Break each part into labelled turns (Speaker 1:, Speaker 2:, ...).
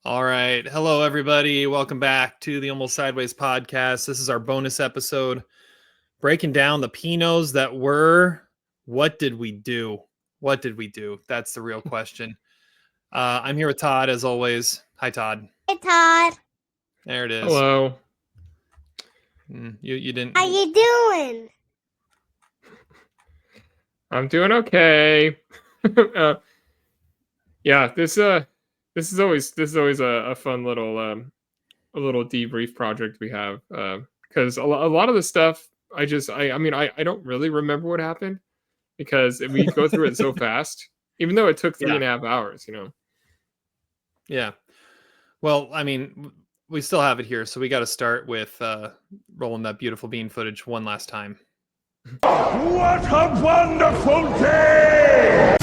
Speaker 1: All right. Hello, everybody. Welcome back to the Almost Sideways podcast. This is our bonus episode breaking down the Pinots that were. What did we do? What did we do? That's the real question. I'm here with Todd, as always. Hi, Todd.
Speaker 2: Hey, Todd.
Speaker 1: There it is.
Speaker 3: Hello.
Speaker 1: You didn't.
Speaker 2: How you doing?
Speaker 3: I'm doing okay. Yeah, this is always a fun little debrief project we have because a lot of the stuff I don't really remember what happened because we go through it so fast, even though it took 3.5 hours.
Speaker 1: Yeah. Well, I mean, we still have it here, so we got to start with rolling that beautiful bean footage one last time.
Speaker 4: What a wonderful day!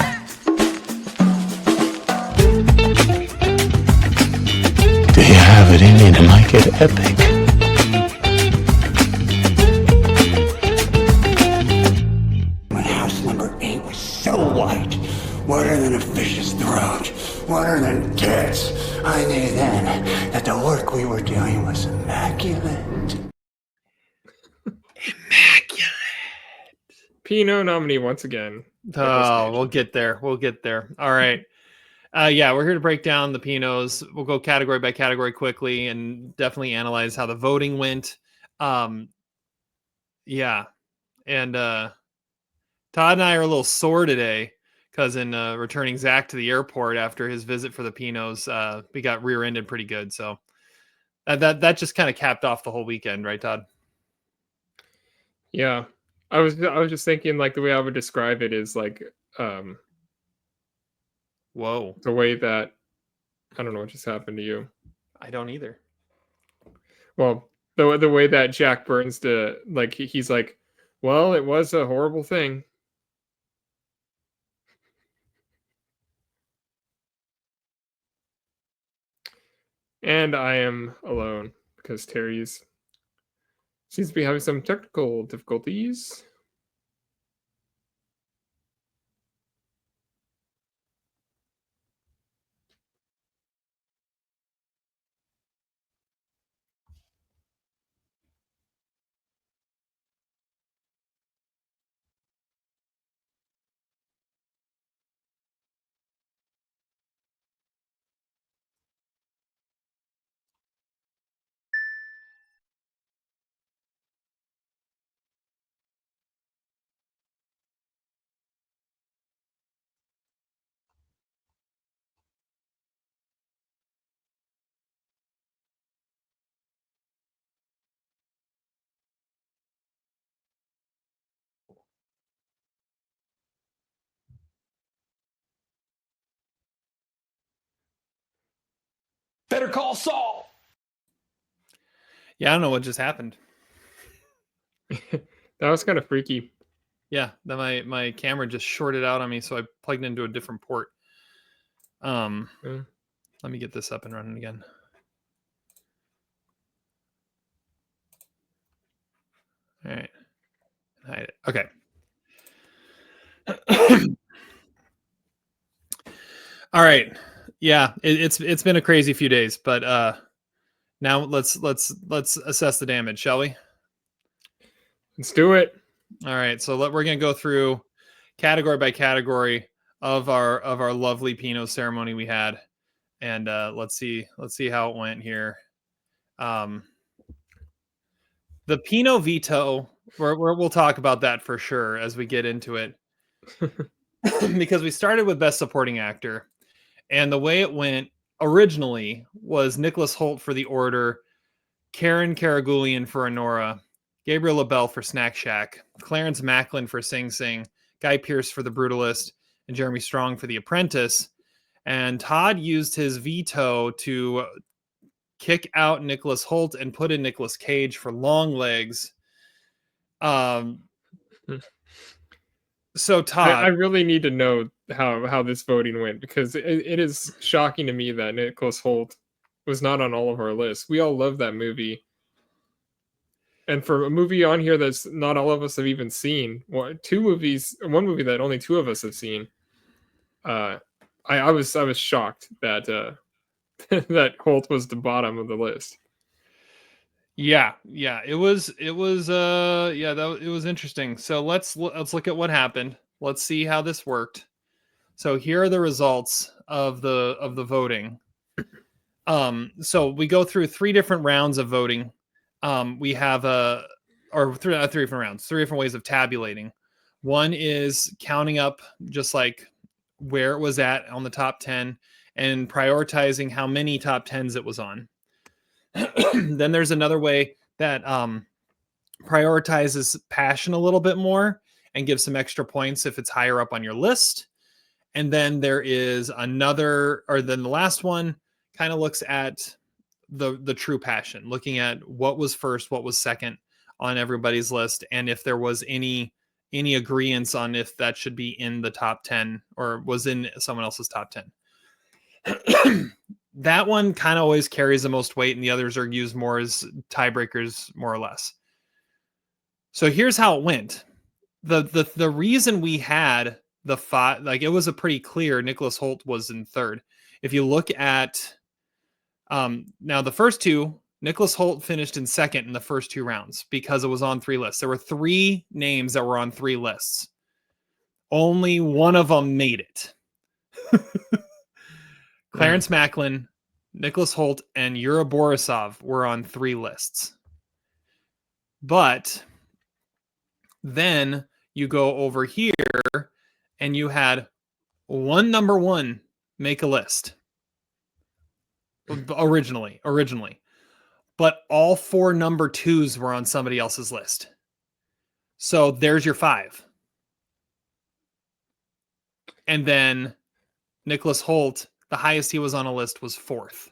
Speaker 5: Do you have it in you to make it epic?
Speaker 6: When house number 8 was so whiter than a fish's throat, whiter than tits, I knew then that the work we were doing was immaculate.
Speaker 3: Pinot nominee once again.
Speaker 1: Oh, we'll get there. All right. Yeah, we're here to break down the Pinots. We'll go category by category quickly and definitely analyze how the voting went. Yeah. And Todd and I are a little sore today because in returning Zach to the airport after his visit for the Pinots, we got rear-ended pretty good. So that just kind of capped off the whole weekend, right, Todd?
Speaker 3: Yeah. I was just thinking, like, the way I would describe it is like
Speaker 1: Whoa.
Speaker 3: the way that I don't know what just happened to you.
Speaker 1: I don't either.
Speaker 3: Well, the way that Jack Burns he's like, well, it was a horrible thing. And I am alone because Terry's seems to be having some technical difficulties.
Speaker 4: Better call Saul.
Speaker 1: Yeah, I don't know what just happened.
Speaker 3: That was kind of freaky.
Speaker 1: Yeah, then my camera just shorted out on me, so I plugged into a different port. Let me get this up and running again. All right, hide it. Okay. All right. Yeah, it's been a crazy few days, but now let's assess the damage, shall we?
Speaker 3: Let's do it.
Speaker 1: All right, so we're gonna go through category by category of our lovely Pinot ceremony we had, and let's see how it went here. The Pinot veto, we'll talk about that for sure as we get into it, because we started with best supporting actor, and the way it went originally was Nicholas Hoult for The Order, Karen Karagulian for Anora, Gabriel LaBelle for Snack Shack, Clarence Macklin for Sing Sing, Guy Pearce for The Brutalist, and Jeremy Strong for The Apprentice. And Todd used his veto to kick out Nicholas Hoult and put in Nicolas Cage for Long Legs. So Todd,
Speaker 3: I really need to know how this voting went, because it is shocking to me that Nicholas Hoult was not on all of our lists. We all love that movie. And for a movie on here that's not all of us have even seen, one movie that only 2 of us have seen, I was shocked that that Holt was the bottom of the list.
Speaker 1: Yeah, it was it was it was interesting. So let's look at what happened. Let's see how this worked. So here are the results of the voting. So we go through 3 different rounds of voting. We have three different rounds, 3 different ways of tabulating. One is counting up just like where it was at on the top 10 and prioritizing how many top 10s it was on. Then there's another way that prioritizes passion a little bit more and gives some extra points if it's higher up on your list. And then there is another, or then the last one kind of looks at the true passion, looking at what was first, what was second on everybody's list, and if there was any agreements on if that should be in the top 10 or was in someone else's top 10. That one kind of always carries the most weight, and the others are used more as tiebreakers, more or less. So here's how it went. The reason we had the 5, like, it was a pretty clear Nicholas Holt was in third. If you look at now the first 2, Nicholas Holt finished in second in the first 2 rounds because it was on 3 lists. There were 3 names that were on 3 lists. Only one of them made it. Clarence Macklin, Nicholas Holt, and Yura Borisov were on 3 lists. But then you go over here and you had one number 1 make a list. Originally. But all 4 number 2s were on somebody else's list. So there's your 5. And then Nicholas Holt, the highest he was on a list was 4th.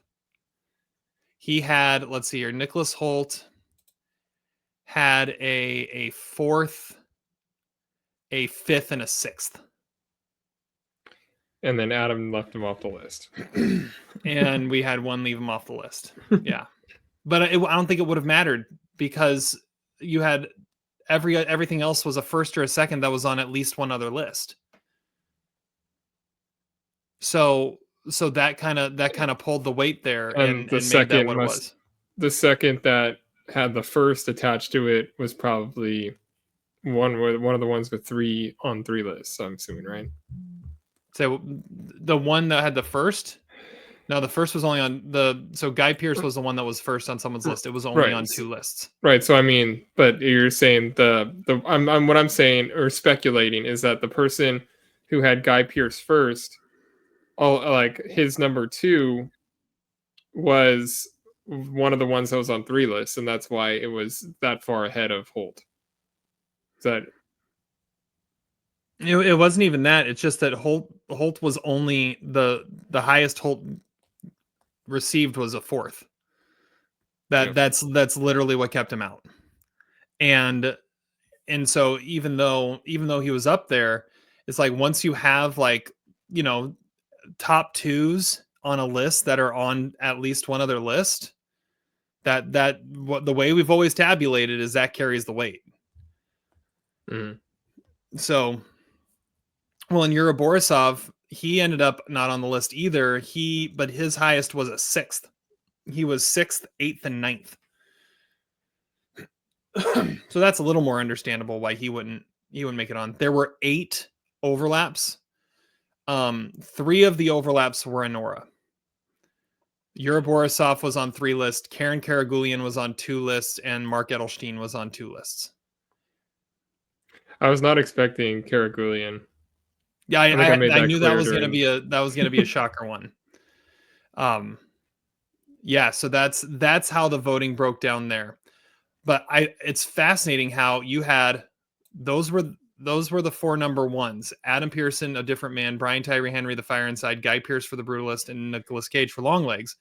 Speaker 1: He had, let's see here, Nicholas Holt had a 4th, a 5th, and a 6th.
Speaker 3: And then Adam left him off the list.
Speaker 1: And we had one leave him off the list. Yeah. But I don't think it would have mattered because you had everything else was a first or a second that was on at least one other list. So that kind of pulled the weight there and
Speaker 3: the
Speaker 1: made that what it was.
Speaker 3: The second that had the first attached to it was probably one of the ones with 3 on 3 lists, I'm assuming, right?
Speaker 1: So the one that had the first. No, the first was only on so Guy Pearce was the one that was first on someone's list. It was only on 2 lists.
Speaker 3: Right. So I mean, but you're saying I'm what I'm saying or speculating is that the person who had Guy Pearce first, like his number 2 was one of the ones that was on 3 lists, and that's why it was that far ahead of Holt. Is that
Speaker 1: it wasn't even that. It's just that Holt was only the highest Holt received was a 4th. That's literally what kept him out. And so even though he was up there, it's like once you have like, top 2s on a list that are on at least one other list, that what the way we've always tabulated is that carries the weight. So, well, in Yura Borisov, he ended up not on the list either. But his highest was a 6th. He was 6th, 8th, and 9th. So that's a little more understandable why he wouldn't make it on. There were 8 overlaps. 3 of the overlaps were Anora. Yura Borisov was on 3 lists. Karen Karagulian was on 2 lists, and Mark Edelstein was on 2 lists.
Speaker 3: I was not expecting Karagulian.
Speaker 1: Yeah, I knew that was going to be a shocker one. Yeah, so that's how the voting broke down there. But it's fascinating how you had those were the 4 number 1s. Adam Pearson, A Different Man, Brian Tyree Henry, The Fire Inside, Guy Pearce for The Brutalist, and Nicolas Cage for Longlegs.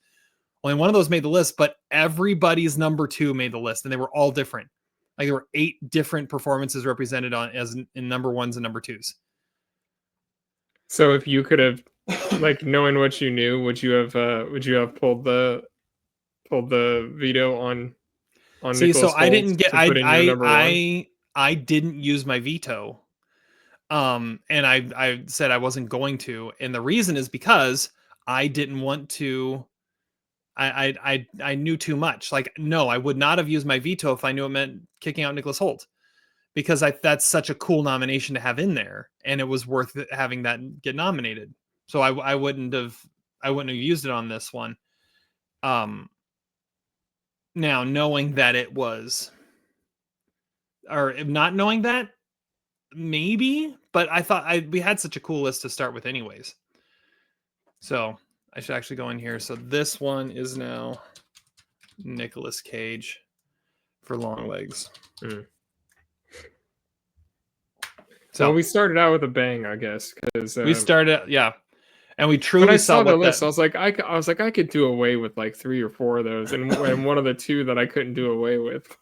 Speaker 1: Only one of those made the list, but everybody's number 2 made the list, and they were all different. Like there were 8 different performances represented in number 1s and number 2s.
Speaker 3: So if you could have, like, knowing what you knew, would you have pulled the veto on
Speaker 1: See,
Speaker 3: Nicholas
Speaker 1: so
Speaker 3: Holt
Speaker 1: I didn't get
Speaker 3: I
Speaker 1: didn't use my veto. And I said I wasn't going to, and the reason is because I didn't want to I knew too much. Like, no, I would not have used my veto if I knew it meant kicking out Nicholas Hoult, because that's such a cool nomination to have in there, and it was worth having that get nominated. So I wouldn't have used it on this one. Now knowing that it was, or not knowing that, maybe, but I thought we had such a cool list to start with anyways. So I should actually go in here. So this one is now Nicolas Cage for Long Legs. So
Speaker 3: well, we started out with a bang, I guess, because
Speaker 1: we started, yeah, and we truly
Speaker 3: when I
Speaker 1: saw
Speaker 3: saw the
Speaker 1: what
Speaker 3: list,
Speaker 1: that,
Speaker 3: I was like, I could do away with like 3 or 4 of those, and one of the 2 that I couldn't do away with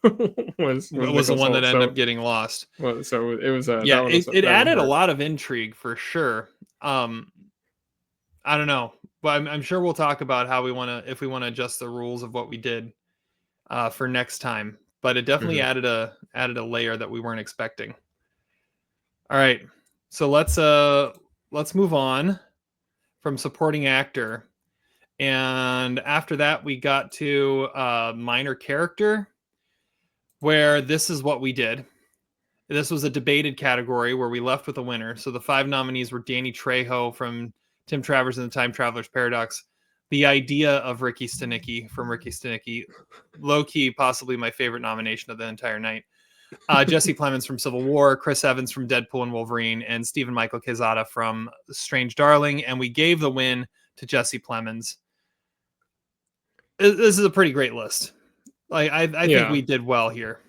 Speaker 3: was
Speaker 1: the one
Speaker 3: Nicholas
Speaker 1: that
Speaker 3: Hoult.
Speaker 1: ended up getting lost.
Speaker 3: Well, so it was
Speaker 1: Yeah, it added a
Speaker 3: hurt.
Speaker 1: lot of intrigue for sure. I don't know, but I'm sure we'll talk about how if we want to adjust the rules of what we did for next time. But it definitely added a layer that we weren't expecting. All right, so let's move on from supporting actor, and after that we got to minor character, where this is what we did. This was a debated category where we left with a winner. So the 5 nominees were Danny Trejo from Tim Travers and the Time Traveler's Paradox, the idea of Ricky Stenicki from Ricky Stenicki, low-key possibly my favorite nomination of the entire night, Jesse Plemons from Civil War, Chris Evans from Deadpool and Wolverine, and Stephen Michael Quezada from Strange Darling, and we gave the win to Jesse Plemons. This is a pretty great list. Like I think we did well here.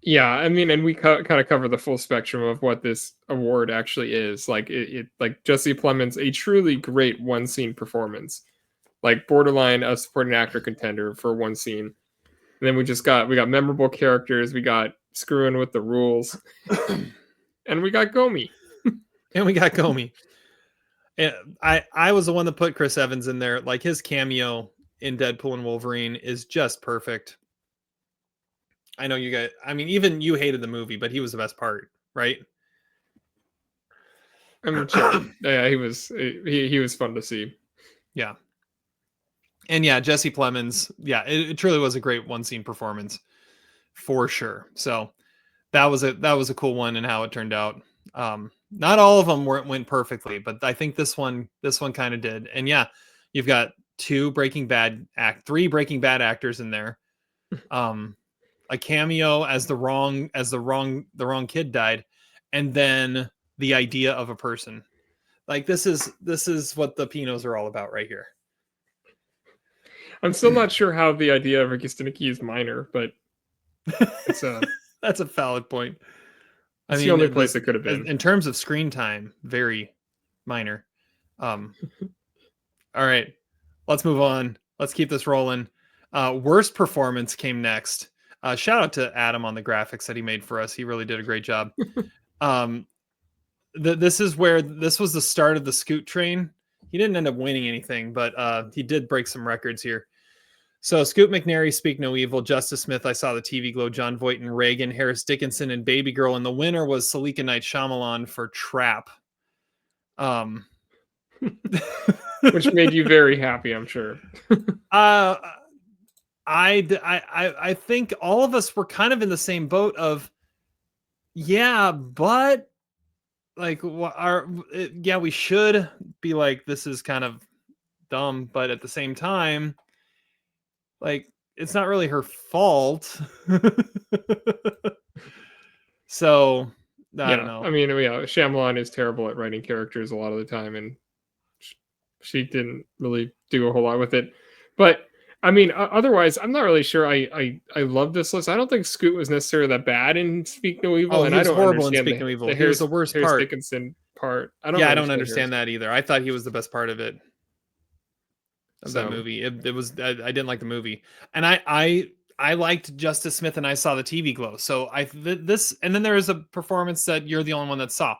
Speaker 3: Yeah, I mean, and we kind of cover the full spectrum of what this award actually is. Like it like Jesse Plemons, a truly great one scene performance, like borderline a supporting actor contender for one scene. And then we got memorable characters, we got screwing with the rules, and we got Gomi.
Speaker 1: And I was the one that put Chris Evans in there. Like his cameo in Deadpool and Wolverine is just perfect. I know you guys, I mean, even you hated the movie, but he was the best part, right?
Speaker 3: I'm sure. Yeah, he was fun to see.
Speaker 1: Yeah. And yeah, Jesse Plemons, yeah, it truly was a great one scene performance for sure. So that was a cool one and how it turned out. Not all of them went perfectly, but I think this one kind of did. And yeah, you've got 3 Breaking Bad actors in there. A cameo as the wrong kid died, and then the idea of a person. Like this is what the Pinots are all about right here.
Speaker 3: I'm still not sure how the idea of Ricky Stenicki is minor, but it's
Speaker 1: that's a valid point.
Speaker 3: It's the only place it could have been.
Speaker 1: In terms of screen time, very minor. All right, let's move on. Let's keep this rolling. Worst performance came next. Shout out to Adam on the graphics that he made for us. He really did a great job. This was the start of the Scoot train. He didn't end up winning anything, but he did break some records here. So Scoot McNairy, Speak No Evil, Justice Smith, I Saw the TV Glow, John Voight and Reagan, Harris Dickinson, and Baby Girl. And the winner was Salika Night Shyamalan for Trap.
Speaker 3: Which made you very happy, I'm sure.
Speaker 1: I think all of us were kind of in the same boat of, yeah, but like we should be like, this is kind of dumb, but at the same time, like it's not really her fault. So I don't know.
Speaker 3: I mean, Shyamalan is terrible at writing characters a lot of the time, and she didn't really do a whole lot with it. But I mean, otherwise, I'm not really sure. I love this list. I don't think Scoot was necessarily that bad in Speak No Evil, and I don't
Speaker 1: horrible
Speaker 3: understand
Speaker 1: in Speak No Evil.
Speaker 3: He
Speaker 1: was the worst
Speaker 3: Harris
Speaker 1: part.
Speaker 3: Dickinson part. I don't
Speaker 1: understand that either. I thought he was the best part of it. That movie. It was. I didn't like the movie, and I liked Justice Smith, and I Saw the TV Glow. So this, and then there is a performance that you're the only one that saw.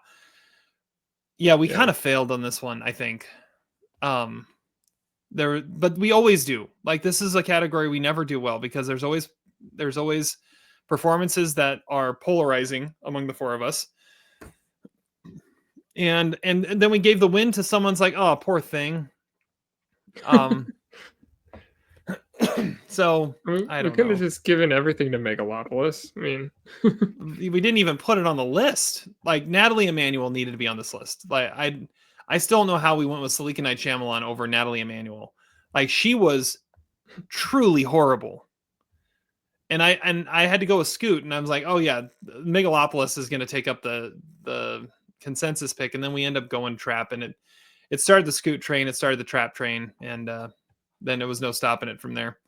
Speaker 1: Yeah, we kind of failed on this one, I think. But we always do. Like this is a category we never do well because there's always performances that are polarizing among the 4 of us. And then we gave the win to someone's like, oh, poor thing. Um, so I
Speaker 3: We
Speaker 1: don't
Speaker 3: could have
Speaker 1: know.
Speaker 3: just given everything to Megalopolis. I mean,
Speaker 1: We didn't even put it on the list. Like Natalie Emanuel needed to be on this list. Like I still don't know how we went with Salika Night Shyamalan over Natalie Emanuel. Like she was truly horrible. And I had to go with Scoot, and I was like, oh yeah, Megalopolis is going to take up the consensus pick, and then we end up going Trap, and it started the Scoot train, it started the Trap train, and then there was no stopping it from there.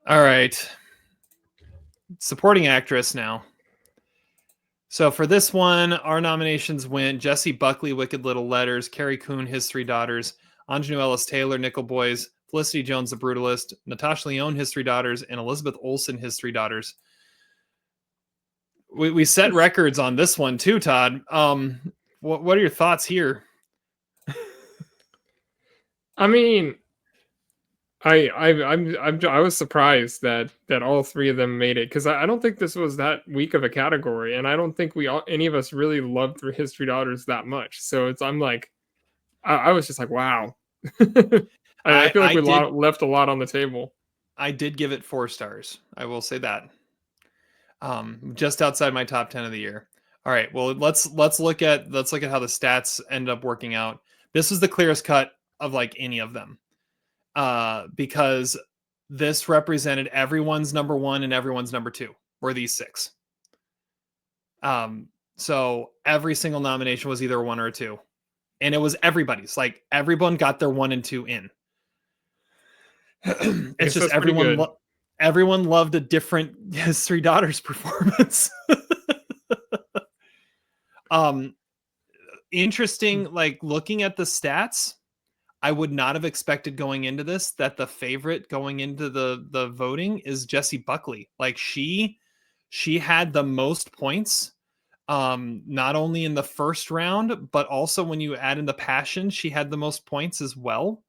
Speaker 1: All right, supporting actress now. So for this one, our nominations went Jessie Buckley, Wicked Little Letters, Carrie Coon, His Three Daughters, Ingenue Ellis Taylor, Nickel Boys, Felicity Jones, The Brutalist, Natasha Lyonne, His Three Daughters, and Elizabeth Olsen, His Three Daughters. We set records on this one too, Todd. What are your thoughts here?
Speaker 3: I mean, I was surprised that all three of them made it, because I don't think this was that weak of a category, and I don't think any of us really loved Three History Daughters that much. So I'm like, I was just like, wow. I feel like we left a lot on the table.
Speaker 1: I did give it 4 stars. I will say that. Just outside my top 10 of the year. All right. Well, let's look at how the stats end up working out. This was the clearest cut of like any of them. Because this represented everyone's number 1 and everyone's number 2 were these 6. So every single nomination was either a 1 or a 2. And it was everybody's. Like everyone got their 1 and 2 in. It's just everyone loved a different His Three Daughters performance. Interesting, like looking at the stats, I would not have expected going into this that the favorite going into the voting is Jessie Buckley. Like she had the most points, not only in the first round, but also when you add in the passion, she had the most points as well.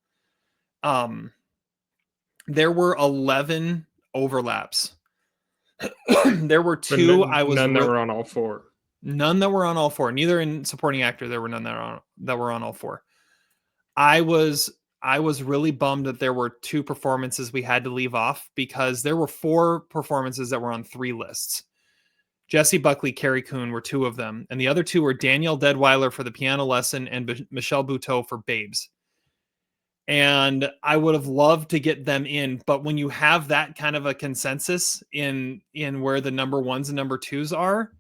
Speaker 1: There were 11 overlaps. There were 2
Speaker 3: none that were on all 4.
Speaker 1: None that were on all 4. Neither in supporting actor there were none that were on all 4. I was really bummed that there were 2 performances we had to leave off, because there were 4 performances that were on 3 lists. Jessie Buckley, Carrie Coon were 2 of them, and the other 2 were Danielle Deadweiler for The Piano Lesson and Michelle Buteau for Babes. And I would have loved to get them in, but when you have that kind of a consensus in where the number 1s and number 2s are,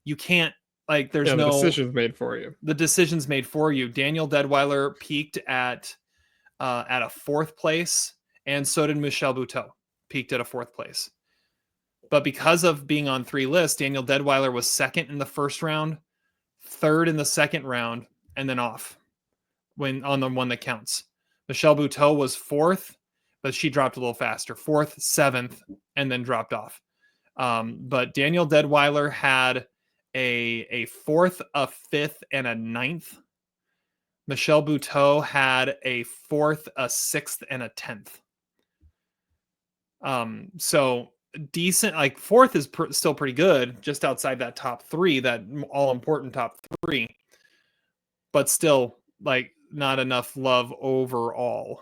Speaker 1: you can't, like, there's
Speaker 3: the decision's made for you.
Speaker 1: The decision's made for you. Danielle Deadweiler peaked at a 4th place, and so did Michelle Buteau, peaked at a 4th place. But because of being on 3 lists, Danielle Deadweiler was 2nd in the first round, 3rd in the second round, and then off when on the one that counts. Michelle Buteau was 4th, but she dropped a little faster. 4th, 7th, and then dropped off. But Danielle Deadweiler had a 4th, a 5th, and a 9th. Michelle Buteau had a 4th, a 6th, and a 10th. So decent, like 4th is still pretty good, just outside that top 3, that all important top 3, but still like not enough love overall.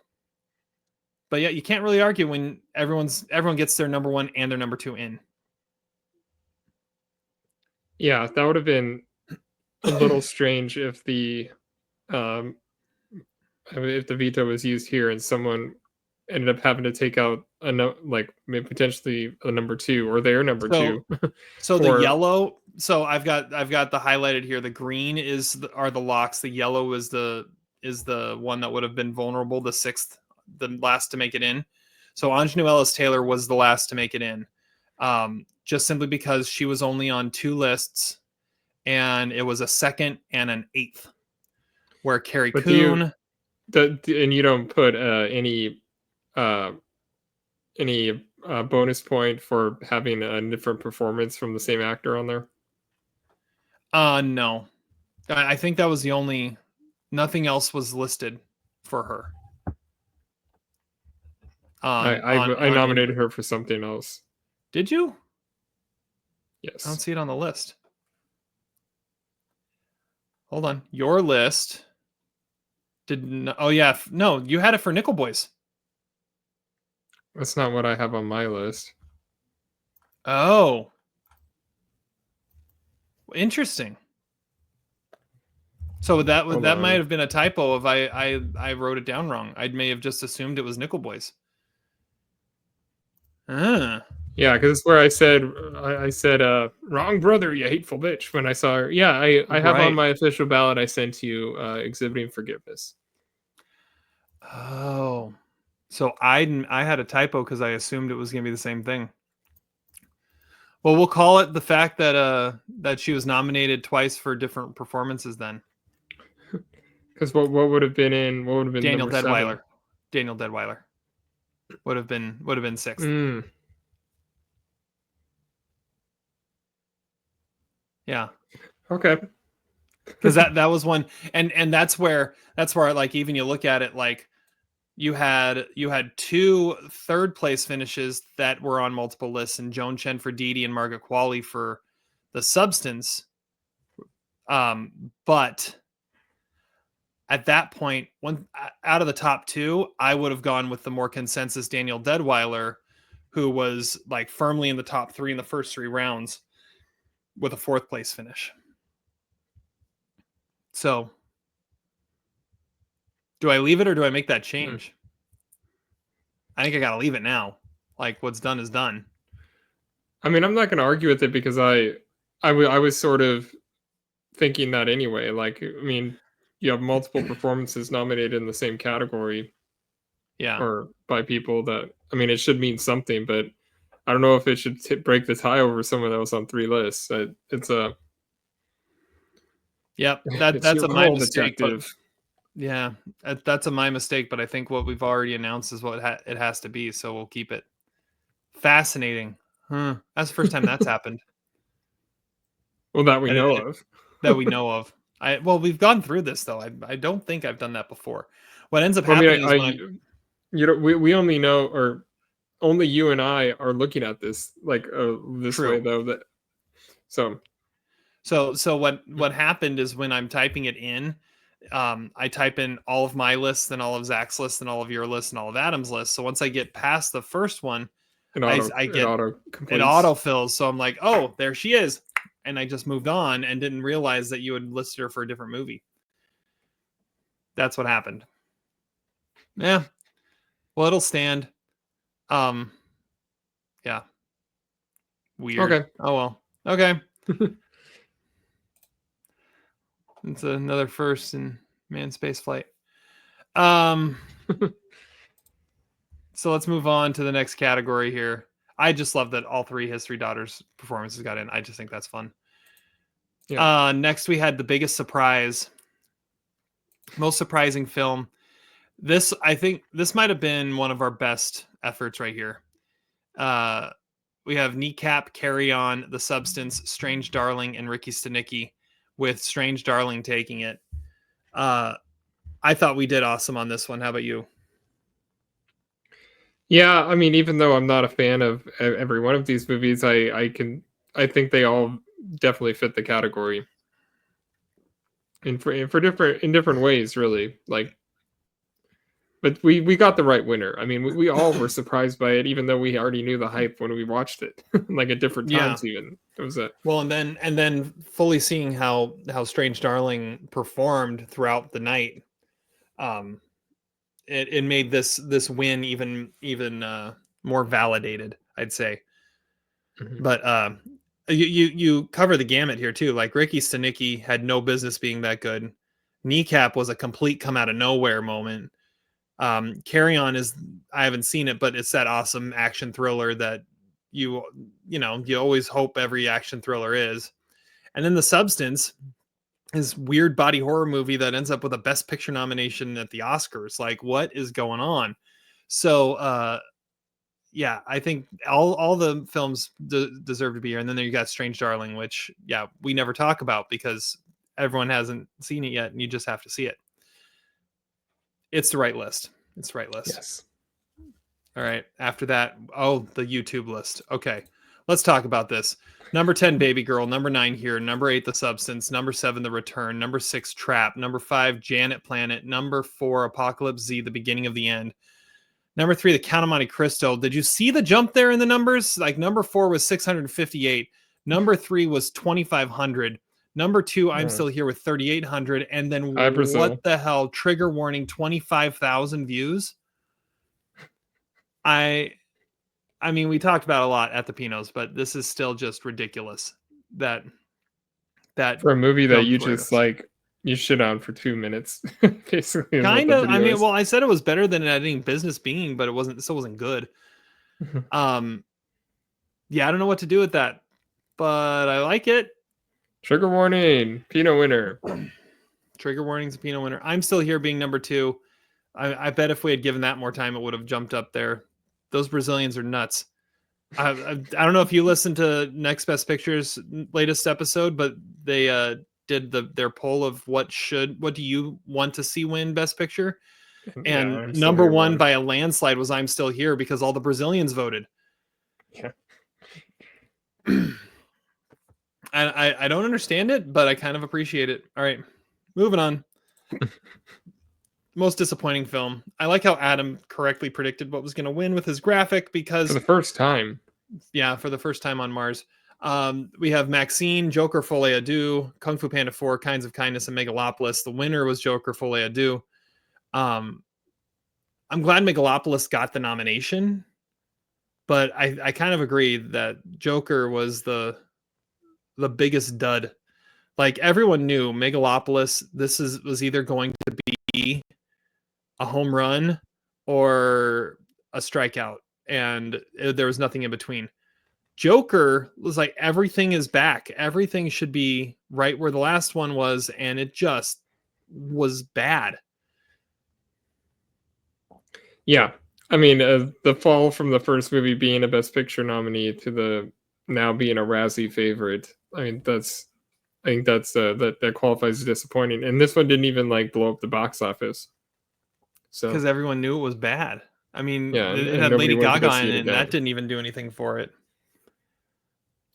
Speaker 1: But yeah, you can't really argue when everyone gets their number 1 and their number 2 in.
Speaker 3: Yeah, that would have been a little strange if the veto was used here and someone ended up having to take out maybe potentially a number 2 or their number 2.
Speaker 1: So the yellow. So I've got the highlighted here. The green are the locks. The yellow is the one that would have been vulnerable. The 6th, the last to make it in. So Ingenue Ellis Taylor was the last to make it in. Just simply because she was only on 2 lists, and it was a 2nd and an 8th, where Carrie Coon.
Speaker 3: And you don't put any bonus point for having a different performance from the same actor on there?
Speaker 1: No. I think that was the only. Nothing else was listed for her.
Speaker 3: I nominated her for something else.
Speaker 1: Did you?
Speaker 3: Yes.
Speaker 1: I don't see it on the list. Hold on. Your list Oh yeah, no, you had it for Nickel Boys.
Speaker 3: That's not what I have on my list.
Speaker 1: Oh, interesting. So that
Speaker 3: Hold
Speaker 1: that might
Speaker 3: on.
Speaker 1: have been a typo if I wrote it down wrong. I may have just assumed it was Nickel Boys. Ah,
Speaker 3: Yeah, because it's where I said wrong brother, you hateful bitch. When I saw her, yeah, I have on
Speaker 1: right.
Speaker 3: my official ballot I sent you exhibiting forgiveness.
Speaker 1: Oh, so I had a typo because I assumed it was gonna be the same thing. Well, we'll call it the fact that she was nominated twice for different performances. Then
Speaker 3: Because what would have been
Speaker 1: Daniel
Speaker 3: number 7?
Speaker 1: Deadweiler, Daniel Deadweiler would have been sixth.
Speaker 3: Mm.
Speaker 1: Yeah,
Speaker 3: Okay.
Speaker 1: because that was one, and that's where like even you look at it like you had 2 third place finishes that were on multiple lists, and Joan Chen for Didi and Margaret Qualley for The Substance. But at that point, one out of the top 2, I would have gone with the more consensus Daniel Deadweiler, who was like firmly in the top 3 in the first 3 rounds with a 4th place finish. So, do I leave it or do I make that change? I think I got to leave it now. Like what's done is done.
Speaker 3: I mean, I'm not going to argue with it because I was sort of thinking that anyway. Like, I mean, you have multiple performances nominated in the same category,
Speaker 1: Yeah.
Speaker 3: or by people that, I mean, it should mean something, but I don't know if it should break the tie over someone that was on 3 lists. It's a
Speaker 1: Yep.
Speaker 3: it's
Speaker 1: That's
Speaker 3: your
Speaker 1: a my
Speaker 3: call,
Speaker 1: mistake. But
Speaker 3: detective.
Speaker 1: yeah, that's a my mistake. But I think what we've already announced is what it has to be. So we'll keep it. Fascinating. That's the first time that's happened.
Speaker 3: Well, that we
Speaker 1: And
Speaker 3: know of.
Speaker 1: that we know of. We've gone through this though. I don't think I've done that before. What ends up
Speaker 3: Well, I
Speaker 1: happening
Speaker 3: mean,
Speaker 1: is when
Speaker 3: you know, we only know, or only you and I are looking at this like this
Speaker 1: True.
Speaker 3: way though. That
Speaker 1: so what happened is when I'm typing it in, I type in all of my lists and all of Zach's lists and all of your lists and all of Adam's lists. So once I get past the first one,
Speaker 3: it
Speaker 1: I
Speaker 3: it auto
Speaker 1: it
Speaker 3: completes.
Speaker 1: autofills. So I'm like, oh, there she is. And I just moved on and didn't realize that you had listed her for a different movie. That's what happened. Yeah. Well, it'll stand. Yeah. Weird.
Speaker 3: Okay.
Speaker 1: Oh well. Okay. It's another first in manned space flight. So let's move on to the next category here. I just love that all 3 History Daughters performances got in. I just think that's fun.
Speaker 3: Yeah.
Speaker 1: Next we had the biggest surprise, most surprising film. I think this might have been one of our best efforts right here. We have Kneecap, Carry On, The Substance, Strange Darling, and Ricky Stenicki, with Strange Darling taking it. I thought we did awesome on this one. How about you?
Speaker 3: Yeah, I mean, even though I'm not a fan of every one of these movies, I think they all definitely fit the category. And for different ways, really. Like, but we got the right winner. I mean, we all were surprised by it, even though we already knew the hype when we watched it, like at different times. Even it was
Speaker 1: well, and then fully seeing how Strange Darling performed throughout the night. It made this win even more validated, I'd say.
Speaker 3: Mhm.
Speaker 1: But you cover the gamut here too. Like Ricky Stenicki had no business being that good. Kneecap was a complete come out of nowhere moment. Carry On is, I haven't seen it, but it's that awesome action thriller that you always hope every action thriller is. And then The Substance is weird body horror movie that ends up with a Best Picture nomination at the Oscars. Like, what is going on? So yeah, I think all the films deserve to be here. And then there you got Strange Darling, which we never talk about because everyone hasn't seen it yet, and you just have to see it. It's the right list. It's the right list.
Speaker 3: Yes.
Speaker 1: All right. After that, the YouTube list. Okay. Let's talk about this. Number 10, Baby Girl. Number 9, Here. Number 8, The Substance. Number 7, The Return. Number 6, Trap. Number 5, Janet Planet. Number 4, Apocalypse Z, The Beginning of the End. Number 3, The Count of Monte Cristo. Did you see the jump there in the numbers? Like number 4 was 658. Number 3 was 2,500. Number 2, I'm Still Here with 3,800. And then what the hell? Trigger warning, 25,000 views. I mean, we talked about a lot at the Pinots, but this is still just ridiculous. That
Speaker 3: for a movie that you just like you shit on for 2 minutes, basically.
Speaker 1: Kind of. I mean, well, I said it was better than editing Business Being, but it still wasn't good. Yeah, I don't know what to do with that, but I like it.
Speaker 3: Trigger warning, Pinot winner.
Speaker 1: Trigger warning's a Pinot winner. I'm Still Here being number 2. I bet if we had given that more time, it would have jumped up there. Those Brazilians are nuts. I don't know if you listened to Next Best Picture's latest episode, but they did their poll of what do you want to see win Best Picture? And number 1 by a landslide was I'm Still Here because all the Brazilians voted.
Speaker 3: Yeah.
Speaker 1: And I don't understand it, but I kind of appreciate it. All right, moving on. Most disappointing film. I like how Adam correctly predicted what was going to win with his graphic because
Speaker 3: for the first time.
Speaker 1: Yeah, for the first time on Mars. We have Maxine, Joker, Folie à Deux, Kung Fu Panda 4, Kinds of Kindness, and Megalopolis. The winner was Joker, Folie à Deux. I'm glad Megalopolis got the nomination, but I kind of agree that Joker was the biggest dud. Like everyone knew Megalopolis, was either going to be a home run or a strikeout, and there was nothing in between. Joker was like, everything is back. Everything should be right where the last one was, and it just was bad. Yeah.
Speaker 3: I mean, the fall from the first movie being a Best Picture nominee to the now being a Razzie favorite. I think that's that qualifies as disappointing. And this one didn't even like blow up the box office. So
Speaker 1: because everyone knew it was bad. I mean,
Speaker 3: yeah,
Speaker 1: it had Lady Gaga in it, and that didn't even do anything for it.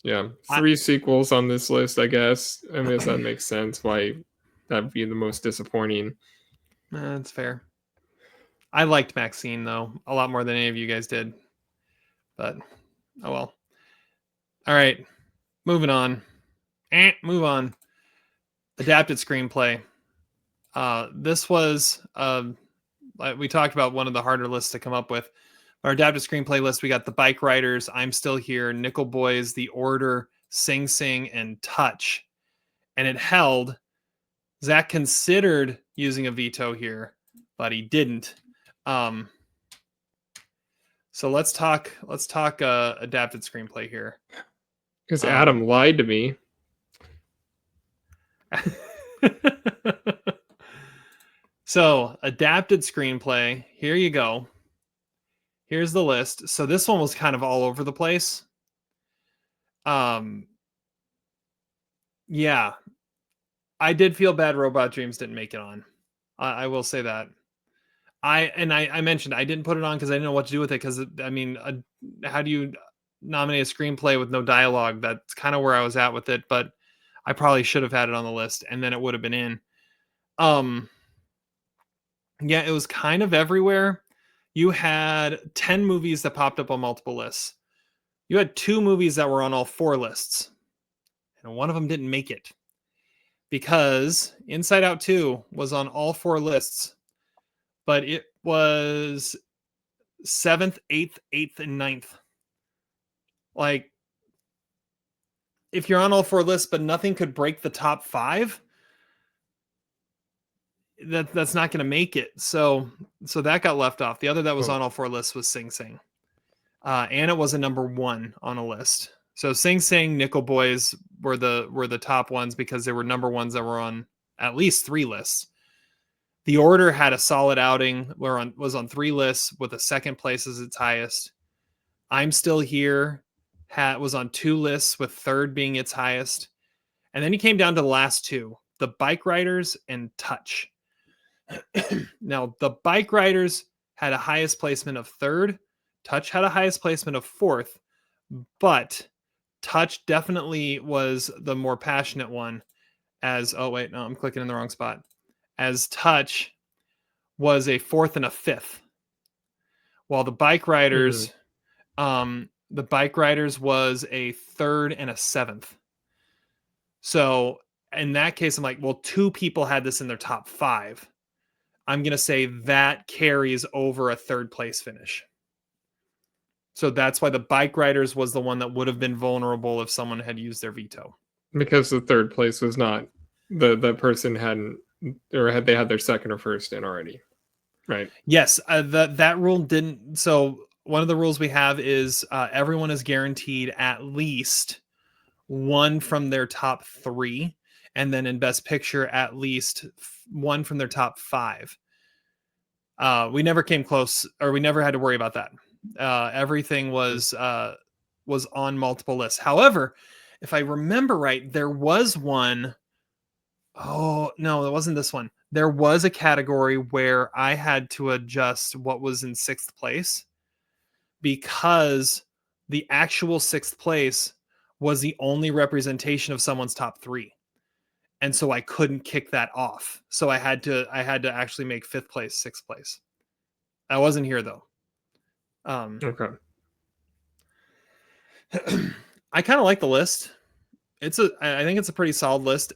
Speaker 3: Yeah, 3 sequels on this list, I guess. I guess that makes sense why that'd be the most disappointing.
Speaker 1: That's fair. I liked Maxine, though, a lot more than any of you guys did. But, oh well. All right, moving on. Move on. Adapted screenplay. This was, we talked about one of the harder lists to come up with. Our adapted screenplay list, we got The Bike Riders, I'm Still Here, Nickel Boys, The Order, Sing Sing, and Touch. And it held. Zach considered using a veto here, but he didn't. So let's talk adapted screenplay here.
Speaker 3: Because Adam lied to me.
Speaker 1: So adapted screenplay, here you go. Here's the list. So this one was kind of all over the place. Yeah, I did feel bad Robot Dreams didn't make it on. I will say that. I mentioned I didn't put it on because I didn't know what to do with it. Because I mean, how do you nominate a screenplay with no dialogue? That's kind of where I was at with it. But I probably should have had it on the list, and then it would have been in. Yeah, it was kind of everywhere. You had 10 movies that popped up on multiple lists. You had 2 movies that were on all 4 lists. And one of them didn't make it. Because Inside Out 2 was on all 4 lists. But it was 7th, 8th, 8th, and 9th. Like, if you're on all 4 lists, but nothing could break the top 5, that's not going to make it. So that got left off. The other that was on all 4 lists was Sing Sing. And it was a number 1 on a list. So Sing Sing, Nickel Boys were the top ones because they were number 1s that were on at least 3 lists. The Order had a solid outing, was on 3 lists with a second place as its highest. I'm Still Here was on 2 lists with third being its highest. And then he came down to the last 2, The Bike Riders and Touch. Now, The Bike Riders had a highest placement of 3rd. Touch had a highest placement of 4th. But Touch definitely was the more passionate one. As oh wait, no, I'm clicking in the wrong spot. As Touch was a 4th and a 5th, while the Bike Riders, was a 3rd and a 7th. So in that case, I'm like, well, 2 people had this in their top 5. I'm going to say that carries over a 3rd place finish. So that's why the Bike Riders was the one that would have been vulnerable if someone had used their veto.
Speaker 3: Because the 3rd place was not the person hadn't, or had they had their 2nd or 1st in already, right?
Speaker 1: Yes, that rule didn't. So one of the rules we have is everyone is guaranteed at least 1 from their top 3, and then in Best Picture at least 1 from their top 5. We never came close, or we never had to worry about that. Everything was on multiple lists. However, if I remember right, there was one. Oh no, it wasn't this one. There was a category where I had to adjust what was in 6th place, because the actual 6th place was the only representation of someone's top 3. And so I couldn't kick that off. So I had to actually make 5th place, 6th place. I wasn't here though.
Speaker 3: Okay.
Speaker 1: I kind of like the list. I think it's a pretty solid list.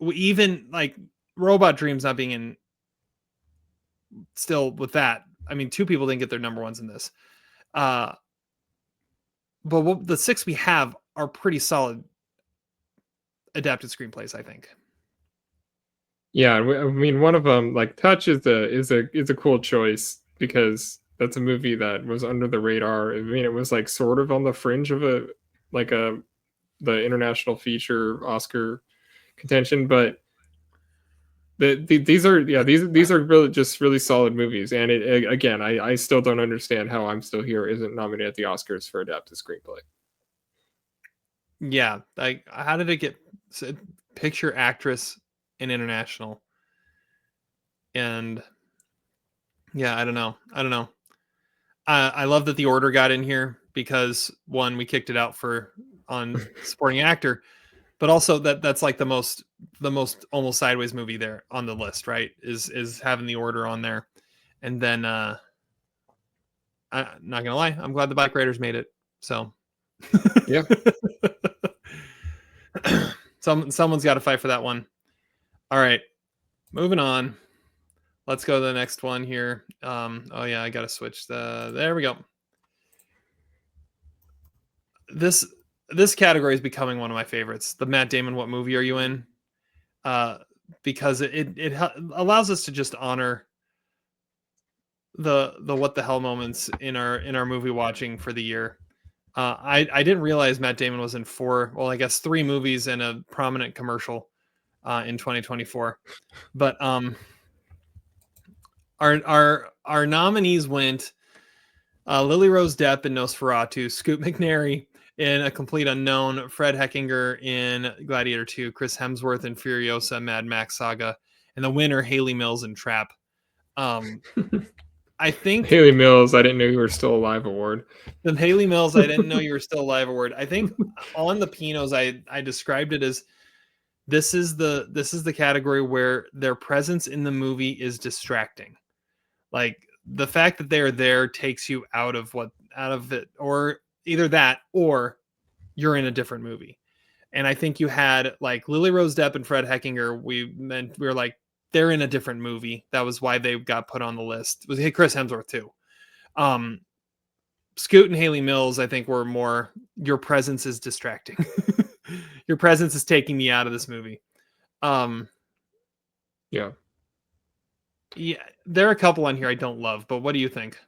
Speaker 1: Even like Robot Dreams not being in still with that. I mean, 2 people didn't get their number 1s in this. But the 6 we have are pretty solid adapted screenplays, I think.
Speaker 3: Yeah, I mean, one of them, like Touch, is a cool choice because that's a movie that was under the radar. I mean, it was like sort of on the fringe of the international feature Oscar contention, but these are really just really solid movies. And again, I still don't understand how I'm Still Here isn't nominated at the Oscars for adapted screenplay.
Speaker 1: Yeah, like how did it get picture, actress, and international? And yeah, I don't know. I love that the order got in here because, one, we kicked it out on supporting actor, but also that's like the most Almost Sideways movie there on the list, right? Is having the order on there. And then I'm not gonna lie, I'm glad the Bike Riders made it. So
Speaker 3: yeah.
Speaker 1: Someone's got to fight for that one. All right, moving on. Let's go to the next one here. Oh yeah, I gotta switch there we go. This category is becoming one of my favorites. The Matt Damon "What Movie Are You In?" Because it allows us to just honor the what the hell moments in our movie watching for the year. I didn't realize Matt Damon was in 3 movies and a prominent commercial in 2024. But our nominees went Lily Rose Depp in Nosferatu, Scoot McNairy in A Complete Unknown, Fred Heckinger in Gladiator 2, Chris Hemsworth in Furiosa, Mad Max Saga, and the winner, Haley Mills in Trap. I think
Speaker 3: Haley Mills, I didn't know you were still alive award.
Speaker 1: The Haley Mills, I didn't know you were still alive award. I think on the Pinots, I described it as this is the category where their presence in the movie is distracting. Like the fact that they're there takes you out of it, or either that or you're in a different movie. And I think you had like Lily Rose Depp and Fred Heckinger. We were like, they're in a different movie. That was why they got put on the list. It was Chris Hemsworth too. Scoot and Haley Mills, I think, were more, your presence is distracting. Your presence is taking me out of this movie.
Speaker 3: Yeah.
Speaker 1: Yeah, there are a couple on here I don't love, but what do you think?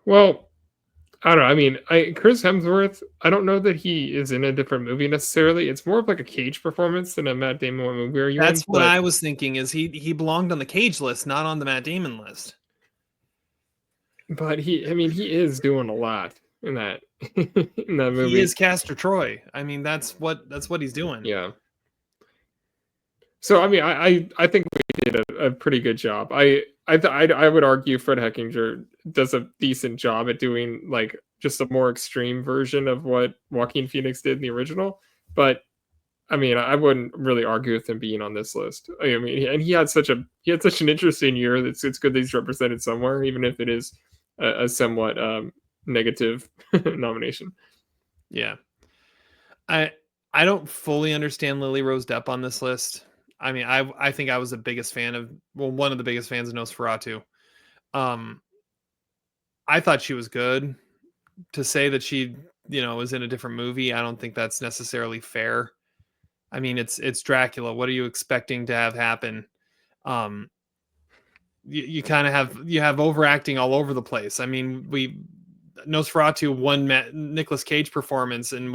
Speaker 3: Well, I don't know. I mean, Chris Hemsworth, I don't know that he is in a different movie necessarily. It's more of like a Cage performance than a Matt Damon "What Movie Are You In?"
Speaker 1: That's what I was thinking, is he belonged on the Cage list, not on the Matt Damon list.
Speaker 3: But he is doing a lot in that in that movie.
Speaker 1: He is Castor Troy. I mean, that's what he's doing.
Speaker 3: Yeah. So I mean, I think we did a pretty good job. I would argue Fred Heckinger does a decent job at doing like just a more extreme version of what Joaquin Phoenix did in the original. But I mean, I wouldn't really argue with him being on this list. I mean, and he had such an interesting year that it's good that he's represented somewhere, even if it is a somewhat negative nomination.
Speaker 1: Yeah. I don't fully understand Lily Rose Depp on this list. I mean, I think I was the biggest fan of, well, one of the biggest fans of Nosferatu. I thought she was good. To say that she, was in a different movie, I don't think that's necessarily fair. I mean, it's Dracula. What are you expecting to have happen? You kind of have overacting all over the place. I mean, Nosferatu won Nicolas Cage performance and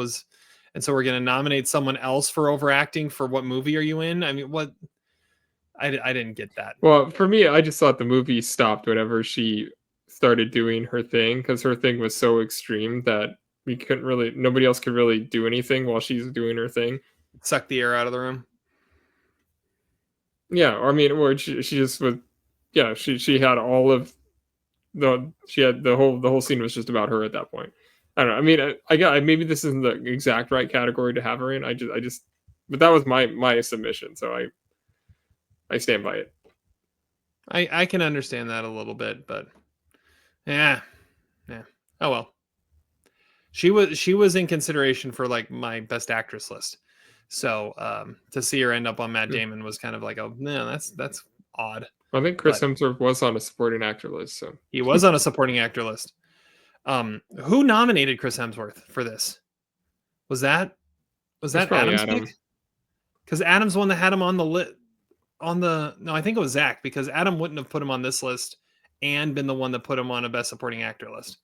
Speaker 1: so we're going to nominate someone else for overacting for what movie are you in? I mean, what? I didn't get that.
Speaker 3: Well, for me, I just thought the movie stopped whenever she started doing her thing, because her thing was so extreme that nobody else could really do anything while she's doing her thing.
Speaker 1: Suck the air out of the room.
Speaker 3: Yeah, or I mean, or she just was. Yeah, she had all of the whole scene was just about her at that point. I don't know. I mean, I got maybe this isn't the exact right category to have her in. But that was my submission, so I stand by it.
Speaker 1: I can understand that a little bit, but yeah. Oh well. She was in consideration for like my best actress list. So to see her end up on Matt Damon was kind of like, oh no, that's odd.
Speaker 3: I think Chris Hemsworth was on a supporting actor list, so
Speaker 1: he was on a supporting actor list. Who nominated Chris Hemsworth for this? Was that Adam's pick? Because Adam's one that had him on the list. No, I think it was Zach, because Adam wouldn't have put him on this list and been the one that put him on a best supporting actor list.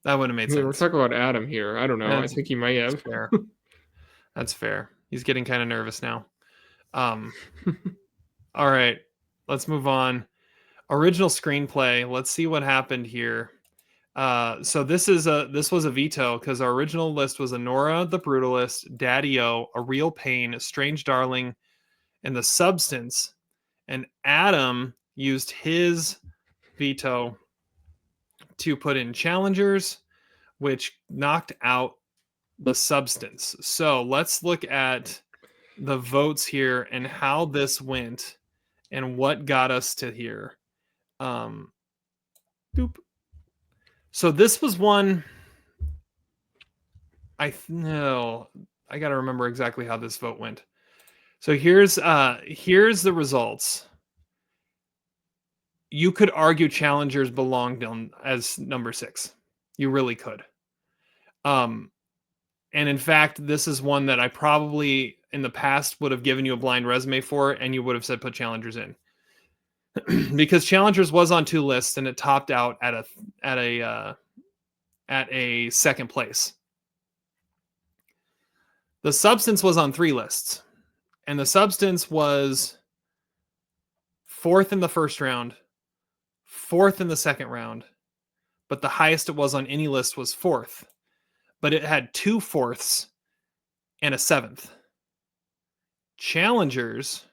Speaker 1: That wouldn't have made sense.
Speaker 3: We're talking about Adam here. I don't know. I think he might have.
Speaker 1: That's fair. That's fair. He's getting kind of nervous now. All right, let's move on. Original screenplay. Let's see what happened here. So this was a veto, because our original list was Anora, The Brutalist, Daddy-O, A Real Pain, Strange Darling, and The Substance. And Adam used his veto to put in Challengers, which knocked out The Substance. So let's look at the votes here and how this went and what got us to here. So this was one. I got to remember exactly how this vote went. So here's the results. You could argue Challengers belonged on as number 6. You really could. And in fact, this is one that I probably in the past would have given you a blind resume for, and you would have said put Challengers in. Because Challengers was on 2 lists and it topped out at a second place. The Substance was on 3 lists, and The Substance was 4th in the first round, 4th in the second round, but the highest it was on any list was 4th. But it had 2 4ths and a 7th. Challengers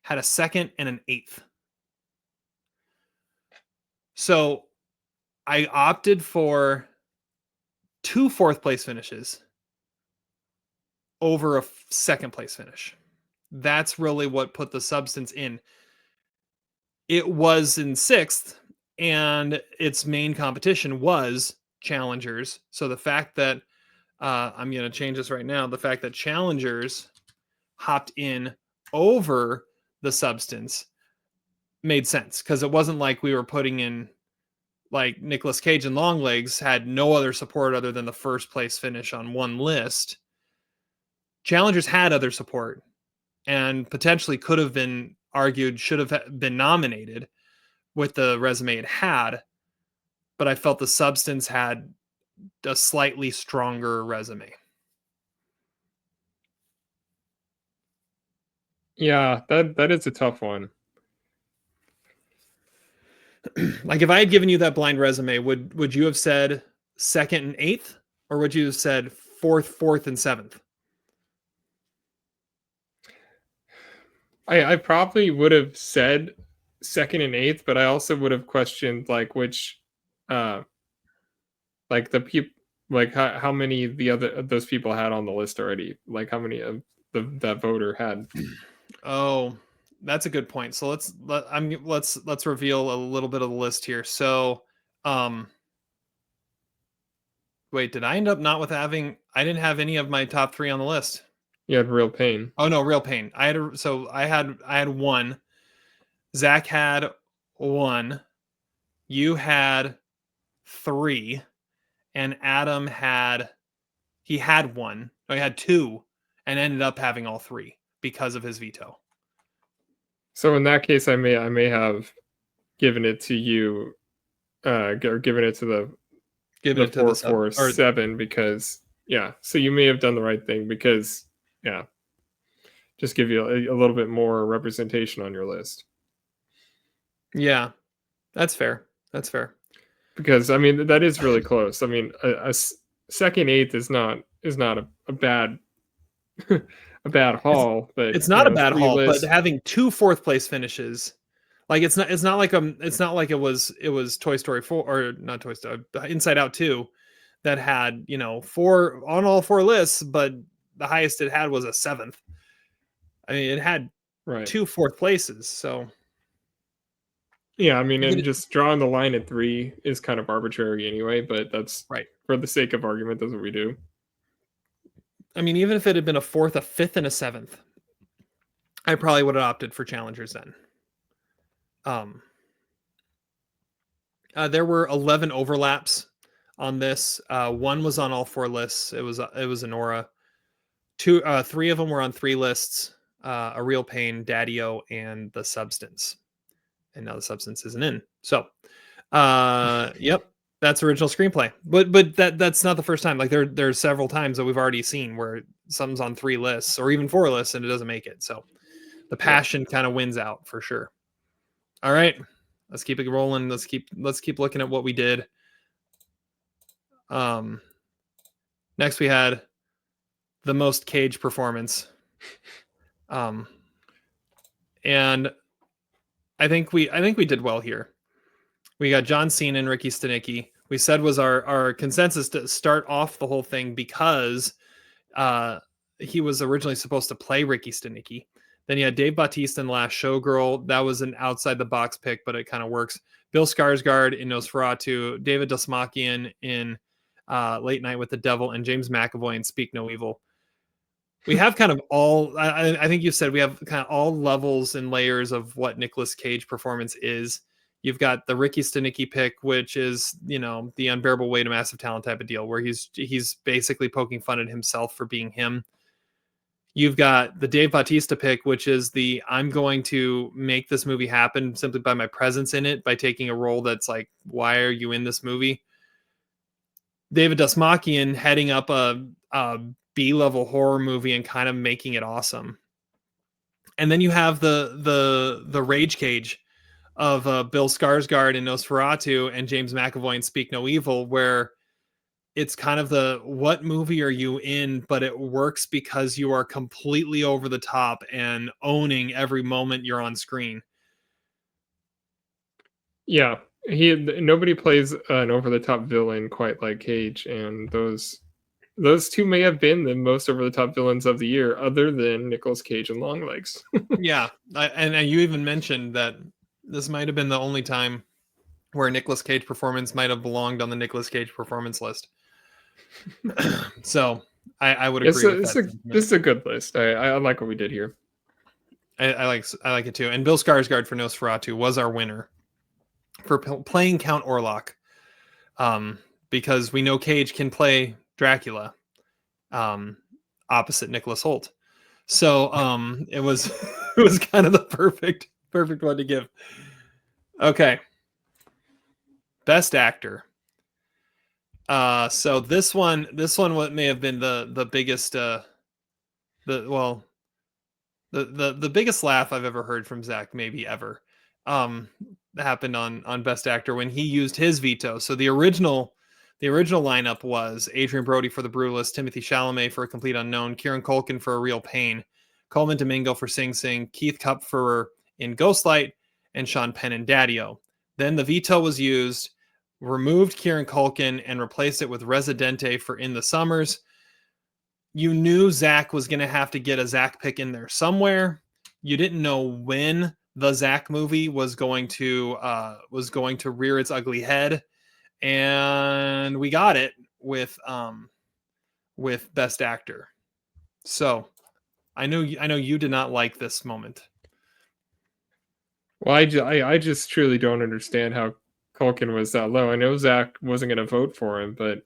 Speaker 1: had a 2nd and an 8th. So I opted for 2 4th place finishes over a 2nd place finish. That's really what put The Substance in. It was in 6th, and its main competition was Challengers. So the fact that I'm going to change this right now, the fact that Challengers hopped in over The Substance made sense, because it wasn't like we were putting in, like, Nicolas Cage and Longlegs had no other support other than the first place finish on one list. Challengers had other support and potentially could have been argued should have been nominated with the resume it had, but I felt The Substance had a slightly stronger resume.
Speaker 3: Yeah, that is a tough one.
Speaker 1: Like, if I had given you that blind resume, would you have said 2nd and 8th, or would you have said 4th and 7th?
Speaker 3: I probably would have said 2nd and 8th, but I also would have questioned like which Like the people, like how many those people had on the list already? Like how many of that voter had?
Speaker 1: Oh, that's a good point. So let's reveal a little bit of the list here. So, wait, did I end up not with having? I didn't have any of my top 3 on the list.
Speaker 3: You had real pain.
Speaker 1: Oh no, real pain. I had 1. Zach had 1. You had 3, and Adam had 1. No, he had 2, and ended up having all 3 because of his veto.
Speaker 3: So in that case, I may have given it to you, or given it to the 447 because So you may have done the right thing because just give you a little bit more representation on your list.
Speaker 1: Yeah, that's fair. That's fair.
Speaker 3: Because I mean that is really close. I mean a second 8th is not a bad a bad haul, but
Speaker 1: it's not a bad haul.
Speaker 3: lists.
Speaker 1: But having 2 4th place finishes, like it's not like it was Toy Story 4 or not Toy Story Inside Out 2 that had 4 on all 4 lists, but the highest it had was a 7th. I mean, it had 2 4th places, so.
Speaker 3: Yeah, I mean, and just drawing the line at 3 is kind of arbitrary anyway, but that's
Speaker 1: right.
Speaker 3: For the sake of argument, that's what we do.
Speaker 1: I mean, even if it had been a 4th, a 5th, and a 7th, I probably would have opted for challengers then. There were 11 overlaps on this. 1 was on all 4 lists. It was Anora. 3 of them were on 3 lists. A Real Pain, Daddy-O, and The Substance. And now The Substance isn't in. So, yep, that's original screenplay. But that's not the first time. Like there's several times that we've already seen where something's on 3 lists or even 4 lists and it doesn't make it. So the passion kind of wins out for sure. All right, let's keep it rolling. Let's keep looking at what we did. Next we had the most Cage performance. And I think we did well here. We got John Cena and Ricky Stenicki. We said was our consensus to start off the whole thing because he was originally supposed to play Ricky Stenicki. Then you had Dave Bautista in Last Showgirl. That was an outside the box pick, but it kind of works. Bill Skarsgård in Nosferatu, David Dastmalchian in Late Night with the Devil, and James McAvoy in Speak No Evil. We have kind of all, I think you said we have kind of all levels and layers of what Nicolas Cage performance is. You've got the Ricky Stenicki pick, which is, the unbearable weight of massive talent type of deal, where he's basically poking fun at himself for being him. You've got the Dave Bautista pick, which is I'm going to make this movie happen simply by my presence in it, by taking a role that's like, why are you in this movie? David Dastmalchian heading up a B-level horror movie and kind of making it awesome. And then you have the Rage Cage of Bill Skarsgård in Nosferatu and James McAvoy in Speak No Evil, where it's kind of what movie are you in, but it works because you are completely over the top and owning every moment you're on screen.
Speaker 3: Yeah, nobody plays an over the top villain quite like Cage, and those two may have been the most over the top villains of the year, other than Nicolas Cage and Longlegs.
Speaker 1: Yeah, and you even mentioned that this might have been the only time where Nicolas Cage performance might have belonged on the Nicolas Cage performance list. So I would agree with that.
Speaker 3: This is a good list. I like what we did here.
Speaker 1: I like it too. And Bill Skarsgård for Nosferatu was our winner for playing Count Orlok, because we know Cage can play Dracula, opposite Nicholas Hoult. So it was kind of the perfect one to give. Okay, Best Actor. So this one what may have been the biggest the biggest laugh I've ever heard from Zach, maybe ever. Happened on Best Actor when he used his veto. So the original lineup was Adrian Brody for The Brutalist, Timothy Chalamet for A Complete Unknown, Kieran Culkin for A Real Pain, Coleman Domingo for Sing Sing, Keith Cup for In Ghostlight, and Sean Penn in Daddy-O. Then the veto was used. removed Kieran Culkin and replaced it with Residente for In the Summers, you knew Zach was going to have to get a Zach pick in there somewhere. You didn't know when the Zach movie was going to rear its ugly head, and we got it with Best Actor. So I know you did not like this moment.
Speaker 3: Well, I just truly don't understand how Culkin was that low. I know Zach wasn't going to vote for him, but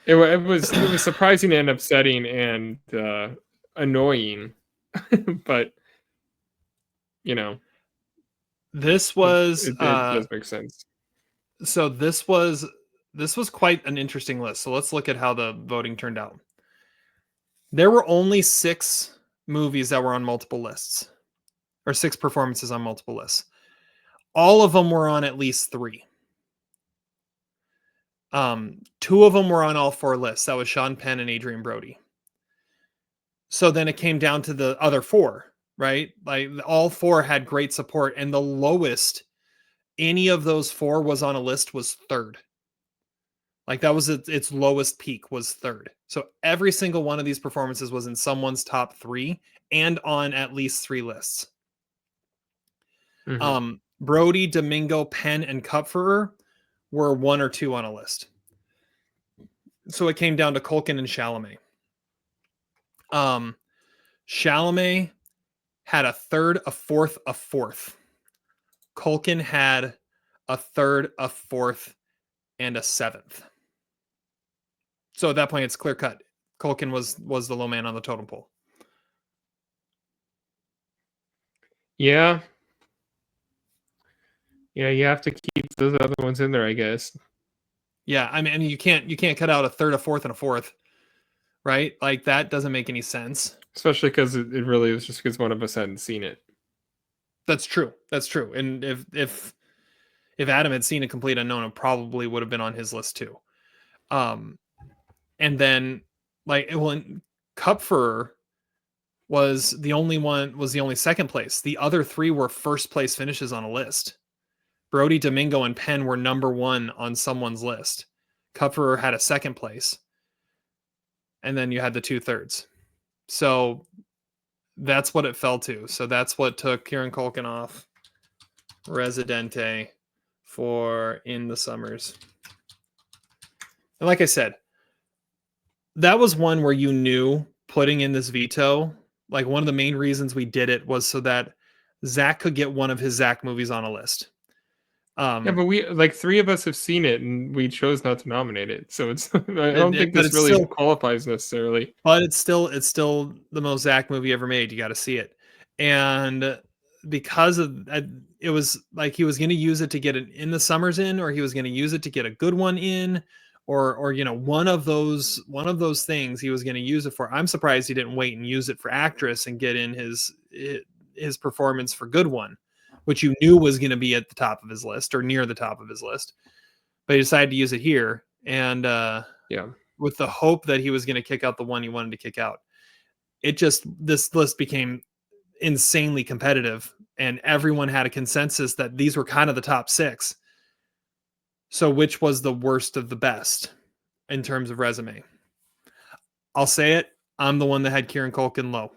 Speaker 3: it was surprising and upsetting and annoying. But
Speaker 1: this was
Speaker 3: it does make sense.
Speaker 1: So this was quite an interesting list. So let's look at how the voting turned out. There were only 6 movies that were on multiple lists, or 6 performances on multiple lists. All of them were on at least 3. 2 of them were on all 4 lists. That was Sean Penn and Adrian Brody. So then it came down to the other 4, right? Like all 4 had great support, and the lowest any of those 4 was on a list was 3rd. Like that was its lowest peak was 3rd. So every single one of these performances was in someone's top 3 and on at least 3 lists.
Speaker 3: Mm-hmm.
Speaker 1: Brody, Domingo, Penn, and Kupferer were 1 or 2 on a list. So it came down to Culkin and Chalamet. Chalamet had a 3rd, a 4th, a 4th. Culkin had a 3rd, a 4th, and a 7th. So at that point, it's clear cut. Culkin was the low man on the totem pole.
Speaker 3: Yeah. Yeah, you have to keep those other ones in there, I guess.
Speaker 1: Yeah, I mean, you can't cut out a 3rd, a 4th, and a 4th, right? Like that doesn't make any sense.
Speaker 3: Especially because it really was just because one of us hadn't seen it.
Speaker 1: That's true. And if Adam had seen A Complete Unknown, it probably would have been on his list too. And then Kupferer was the only second place. The other 3 were first place finishes on a list. Brody, Domingo, and Penn were number 1 on someone's list. Kupferer had a second place. And then you had the 2/3. So that's what it fell to. So that's what took Kieran Culkin off Residente for In the Summers. And like I said, that was one where you knew putting in this veto, like one of the main reasons we did it was so that Zach could get one of his Zach movies on a list.
Speaker 3: Yeah, but we 3 of us have seen it and we chose not to nominate it. So it's I don't think this really still qualifies necessarily.
Speaker 1: But it's still the most Zach movie ever made. You got to see it. And because of it was like he was going to use it to get it in the Summers in, or he was going to use it to get a good one in, or one of those things he was going to use it for. I'm surprised he didn't wait and use it for actress and get in his performance for good one, which you knew was going to be at the top of his list or near the top of his list. But he decided to use it here. And with the hope that he was going to kick out the one he wanted to kick out. This list became insanely competitive, and everyone had a consensus that these were kind of the top 6. So which was the worst of the best in terms of resume? I'll say it. I'm the one that had Kieran Culkin low.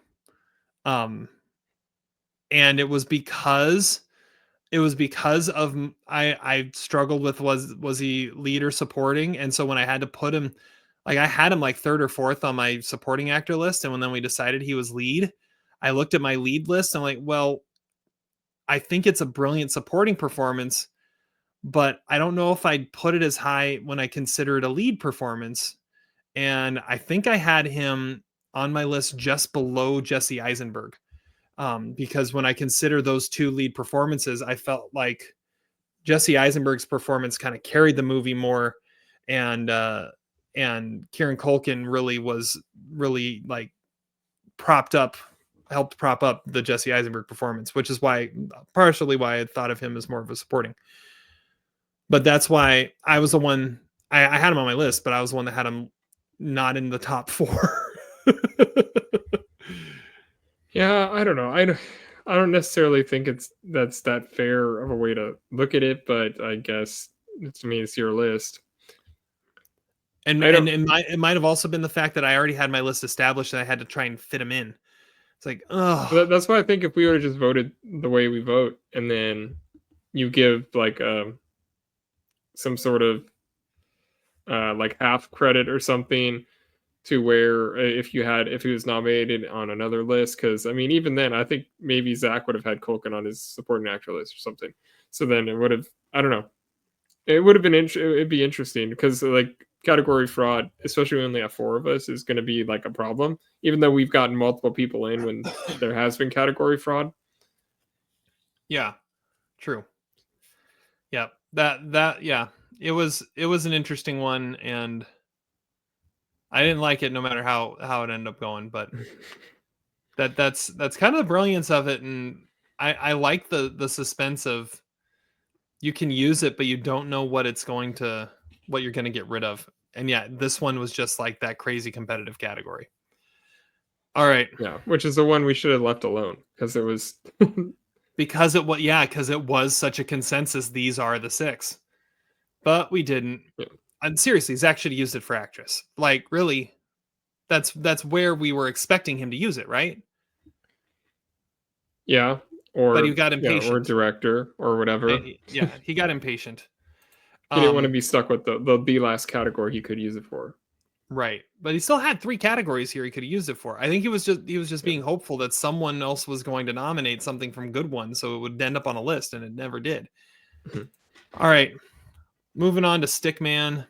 Speaker 1: And it was because of I struggled with was he lead or supporting, and so when I had to put him, like I had him like 3rd or 4th on my supporting actor list, and then we decided he was lead, I looked at my lead list and I'm like, well, I think it's a brilliant supporting performance, but I don't know if I'd put it as high when I consider it a lead performance. And I think I had him on my list just below Jesse Eisenberg. Because when I consider those 2 lead performances, I felt like Jesse Eisenberg's performance kind of carried the movie more, and Kieran Culkin really like helped prop up the Jesse Eisenberg performance, which is partially why I thought of him as more of a supporting. But that's why I was the one I had him on my list, but I was the one that had him not in the top 4.
Speaker 3: Yeah, I don't know. I don't necessarily think that's that fair of a way to look at it, but I guess to me it's your list.
Speaker 1: And
Speaker 3: I don't-
Speaker 1: it might have also been the fact that I already had my list established and I had to try and fit them in. It's like, oh,
Speaker 3: That's why I think if we would have just voted the way we vote, and then you give like some sort of like half credit or something to where if he was nominated on another list, because I mean even then I think maybe Zach would have had Culkin on his supporting actor list or something. So then it would have, I don't know, it would have been it'd be interesting because like category fraud, especially when we only have 4 of us, is going to be like a problem, even though we've gotten multiple people in when there has been category fraud.
Speaker 1: yeah, true. Yeah, that yeah, it was an interesting one, and I didn't like it no matter how it ended up going, but that's kind of the brilliance of it, and I like the suspense of you can use it, but you don't know what you're going to get rid of. And yeah, this one was just like that crazy competitive category. All right.
Speaker 3: Yeah, which is the one we should have left alone because it was
Speaker 1: because it was such a consensus. These are the 6, but we didn't.
Speaker 3: Yeah.
Speaker 1: And seriously, Zach should have used it for actress. Like, really, that's where we were expecting him to use it, right?
Speaker 3: Yeah, or
Speaker 1: but he got impatient,
Speaker 3: or director or whatever.
Speaker 1: Yeah, he got impatient.
Speaker 3: He didn't want to be stuck with the last category he could use it for.
Speaker 1: Right, but he still had 3 categories here he could have used it for. I think he was just being hopeful that someone else was going to nominate something from Good One, so it would end up on a list, and it never did. All right, moving on to Stickman.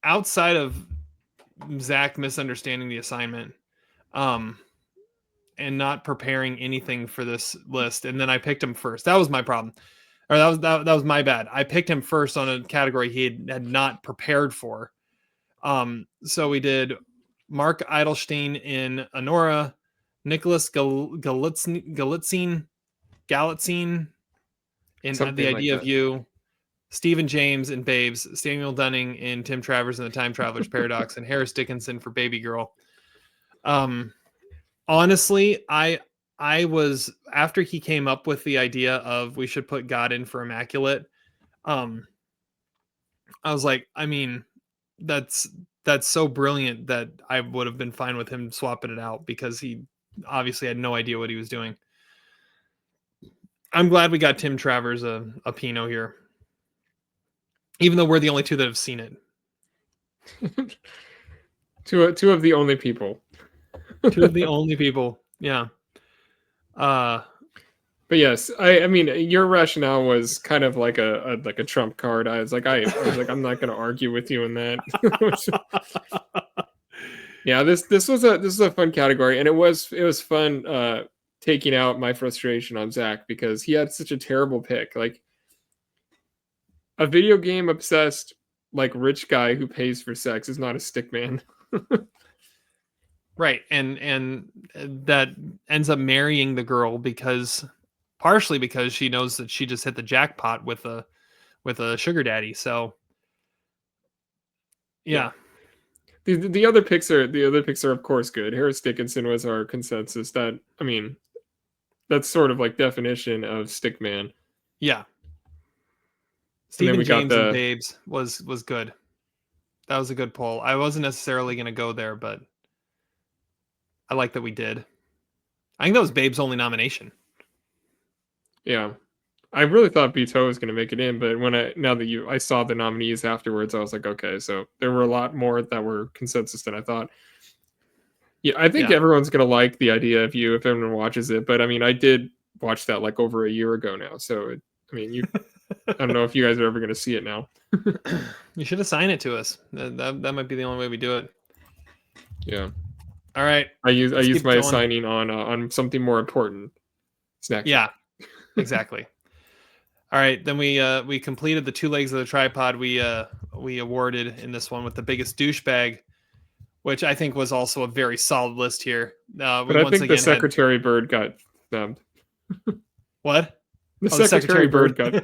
Speaker 1: Outside of Zach misunderstanding the assignment, and not preparing anything for this list, and then I picked him first. That was my problem. Or that was my bad. I picked him first on a category he had not prepared for. So we did Mark Eidelstein in Anora, Nicholas Galitzine in
Speaker 3: Something
Speaker 1: The
Speaker 3: like
Speaker 1: Idea of
Speaker 3: that.
Speaker 1: You, Stephen James in Babes, Samuel Dunning in Tim Travers and the Time Traveler's Paradox, and Harris Dickinson for Baby Girl. Honestly, I was, after he came up with the idea of we should put God in for Immaculate, I was like, I mean, that's so brilliant that I would have been fine with him swapping it out because he obviously had no idea what he was doing. I'm glad we got Tim Travers a Pinot here, even though we're the only 2 that have seen it.
Speaker 3: Two of the only people.
Speaker 1: 2 of the only people. Yeah.
Speaker 3: But yes, I mean your rationale was kind of like a trump card. I was like I'm not going to argue with you in that. Yeah, this was a fun category, and it was fun taking out my frustration on Zach because he had such a terrible pick. Like a video game obsessed like rich guy who pays for sex is not a stickman.
Speaker 1: Right, and that ends up marrying the girl partially because she knows that she just hit the jackpot with a sugar daddy. So yeah.
Speaker 3: The other picks are of course good. Harris Dickinson was our consensus. That, I mean, that's sort of like definition of stickman.
Speaker 1: Yeah. Stephen James and Babes was good. That was a good poll. I wasn't necessarily going to go there, but I like that we did. I think that was Babe's only nomination.
Speaker 3: Yeah. I really thought Beto was going to make it in, but I saw the nominees afterwards, I was like, okay, so there were a lot more that were consensus than I thought. Yeah, I think everyone's going to like The Idea of You if everyone watches it, but I mean, I did watch that like over a year ago now, so I don't know if you guys are ever going to see it now.
Speaker 1: You should assign it to us. That might be the only way we do it.
Speaker 3: Yeah.
Speaker 1: All right.
Speaker 3: I use my assigning on something more important. Snack.
Speaker 1: Yeah. Exactly. All right, then we completed the 2 legs of the tripod. We awarded in this one with the biggest douchebag, which I think was also a very solid list here.
Speaker 3: But I think the Secretary Bird got snubbed.
Speaker 1: What?
Speaker 3: The Secretary Bird got.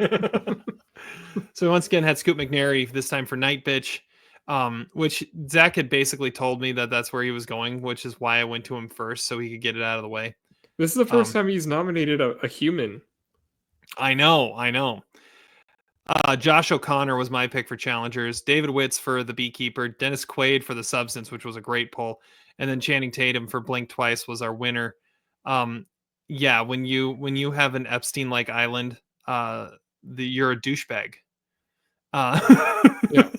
Speaker 1: So we once again had Scoot McNairy, this time for Night Bitch. Which Zach had basically told me that that's where he was going, which is why I went to him first so he could get it out of the way.
Speaker 3: This is the first time he's nominated a human.
Speaker 1: I know. Josh O'Connor was my pick for challengers. David Witz for the beekeeper. Dennis Quaid for the substance, which was a great poll, and then Channing Tatum for Blink Twice was our winner. Yeah, when you have an Epstein-like island, you're a douchebag.
Speaker 3: Yeah.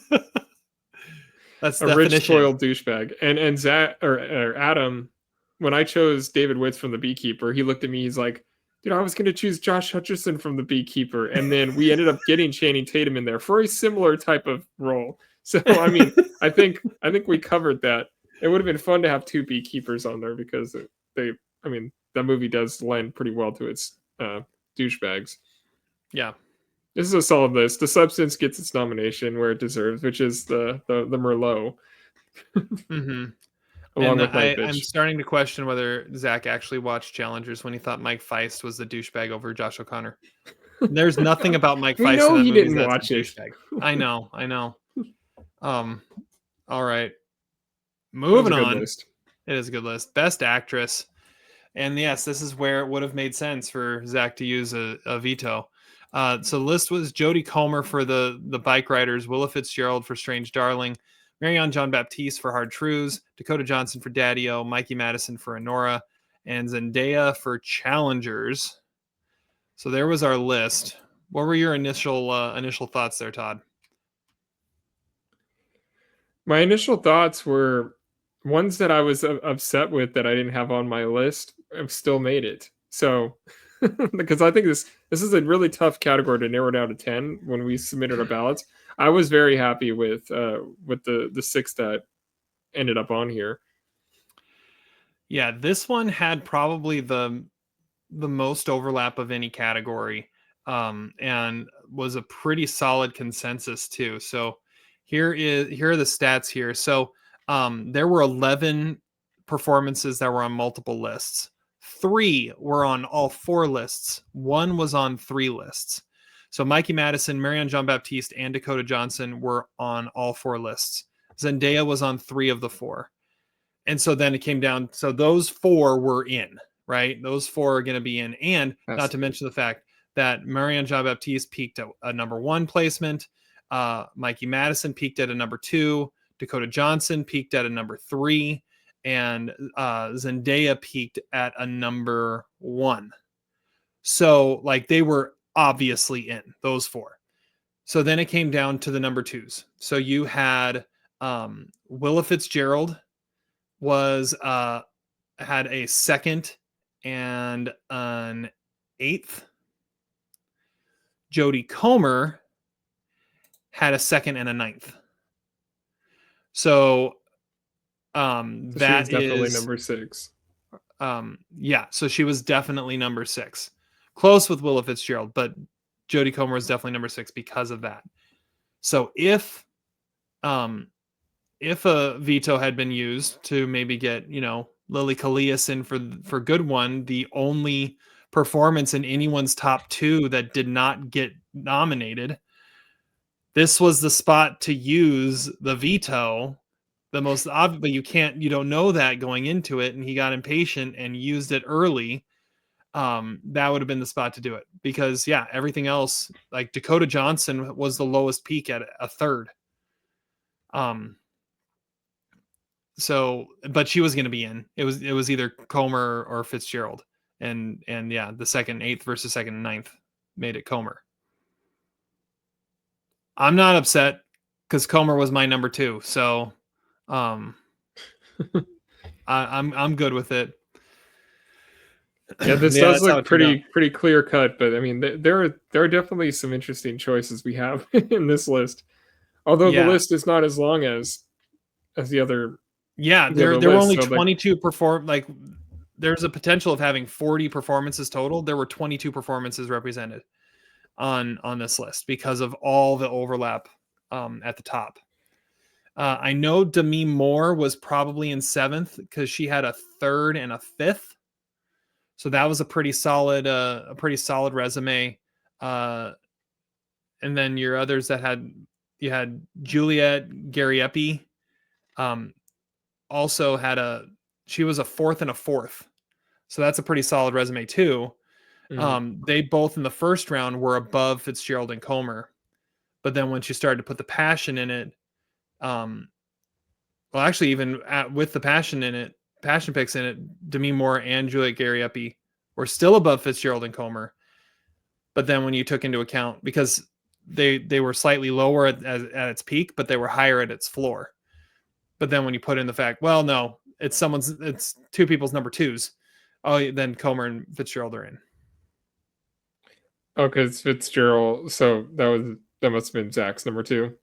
Speaker 1: That's
Speaker 3: a
Speaker 1: definition.
Speaker 3: Rich spoiled douchebag. And Zach or Adam, when I chose David Witz from the beekeeper, he looked at me. He's like, "Dude, I was going to choose Josh Hutcherson from the beekeeper," and then we ended up getting Channing Tatum in there for a similar type of role. So I mean, I think we covered that. It would have been fun to have two beekeepers on there because that movie does lend pretty well to its douchebags.
Speaker 1: Yeah.
Speaker 3: This is a solid list. The substance gets its nomination where it deserves, which is the Merlot.
Speaker 1: Mm-hmm.
Speaker 3: Along with
Speaker 1: I'm starting to question whether Zach actually watched Challengers when he thought Mike Feist was the douchebag over Josh O'Connor. There's nothing about Mike Feist.
Speaker 3: We know
Speaker 1: in that
Speaker 3: he
Speaker 1: movie
Speaker 3: didn't
Speaker 1: that's
Speaker 3: watch
Speaker 1: a
Speaker 3: it.
Speaker 1: douchebag. I know. All right. Moving on. List. It is a good list. Best actress. And yes, this is where it would have made sense for Zach to use a veto. So the list was Jodie Comer for the Bike Riders, Willa Fitzgerald for Strange Darling, Marianne Jean-Baptiste for Hard Truths, Dakota Johnson for Daddy-O, Mikey Madison for Anora, and Zendaya for Challengers. So there was our list. What were your initial thoughts there, Todd?
Speaker 3: My initial thoughts were ones that I was upset with that I didn't have on my list. I've still made it. So, because I think this is a really tough category to narrow down to 10 when we submitted our ballots. I was very happy with the 6 that ended up on here.
Speaker 1: Yeah, this one had probably the most overlap of any category, and was a pretty solid consensus too. So here are the stats here. So there were 11 performances that were on multiple lists. 3 were on all 4 lists. 1 was on 3 lists. So Mikey Madison, Marianne Jean-Baptiste, and Dakota Johnson were on all 4 lists. Zendaya was on 3 of the 4. And so then it came down. So those 4 were in, right? Those 4 are going to be in. And not to mention the fact that Marianne Jean-Baptiste peaked at a number 1 placement. Mikey Madison peaked at a number 2. Dakota Johnson peaked at a number 3. And Zendaya peaked at a number 1. So like they were obviously in those 4. So then it came down to the number 2s. So you had Willa Fitzgerald was had a 2nd and an 8th. Jodie Comer had a 2nd and a 9th. So that is
Speaker 3: definitely number 6.
Speaker 1: Yeah, so she was definitely number 6. Close with Willa Fitzgerald, but Jodie Comer was definitely number 6 because of that. So if a veto had been used to maybe get, Lily Kalias in for good one, the only performance in anyone's top 2 that did not get nominated, this was the spot to use the veto. The most obvious, but you don't know that going into it, and he got impatient and used it early. That would have been the spot to do it because everything else, like Dakota Johnson was the lowest peak at a 3rd. So, but she was going to be in. It was either Comer or Fitzgerald, and the 2nd, 8th versus 2nd and 9th made it Comer. I'm not upset because Comer was my number 2. So, I'm good with it.
Speaker 3: Yeah, this does look pretty clear cut, but I mean, there are definitely some interesting choices we have in this list. Although the list is not as long as the other.
Speaker 1: Yeah, there were only 22 there's a potential of having 40 performances total. There were 22 performances represented on this list because of all the overlap at the top. I know Demi Moore was probably in 7th because she had a 3rd and a 5th. So that was a pretty solid resume. And then your others that had you had Juliet Gariepi. Also she was a fourth and a fourth. So that's a pretty solid resume too. They both in the first round were above Fitzgerald and Comer. But then once you started to put the passion in it, well, actually, even with the passion picks in it, Demi Moore and Juliet Gariepi were still above Fitzgerald and Comer. But then when you took into account, because they were slightly lower at its peak, but they were higher at its floor. But then when you put in the fact, well, no, it's two people's number twos. Oh, then Comer and Fitzgerald are in.
Speaker 3: Oh, because Fitzgerald. So that must have been Zach's number two.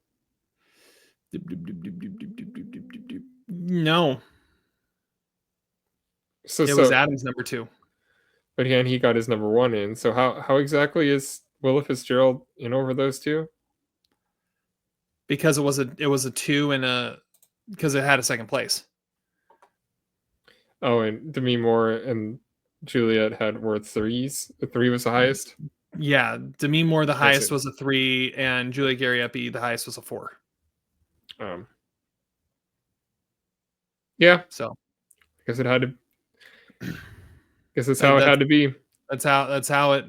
Speaker 1: No.
Speaker 3: So
Speaker 1: it was Adam's number two.
Speaker 3: But again, he got his number one in. So how exactly is Willa Fitzgerald in over those two?
Speaker 1: Because it was a two because it had a second place.
Speaker 3: Oh, and Demi Moore and Juliet were threes. The three was the highest.
Speaker 1: Yeah, Demi Moore the highest was a 3, and Julia Gariepi the highest was a 4.
Speaker 3: Yeah.
Speaker 1: So,
Speaker 3: I guess it had to. Guess that's how it had to be.
Speaker 1: That's how it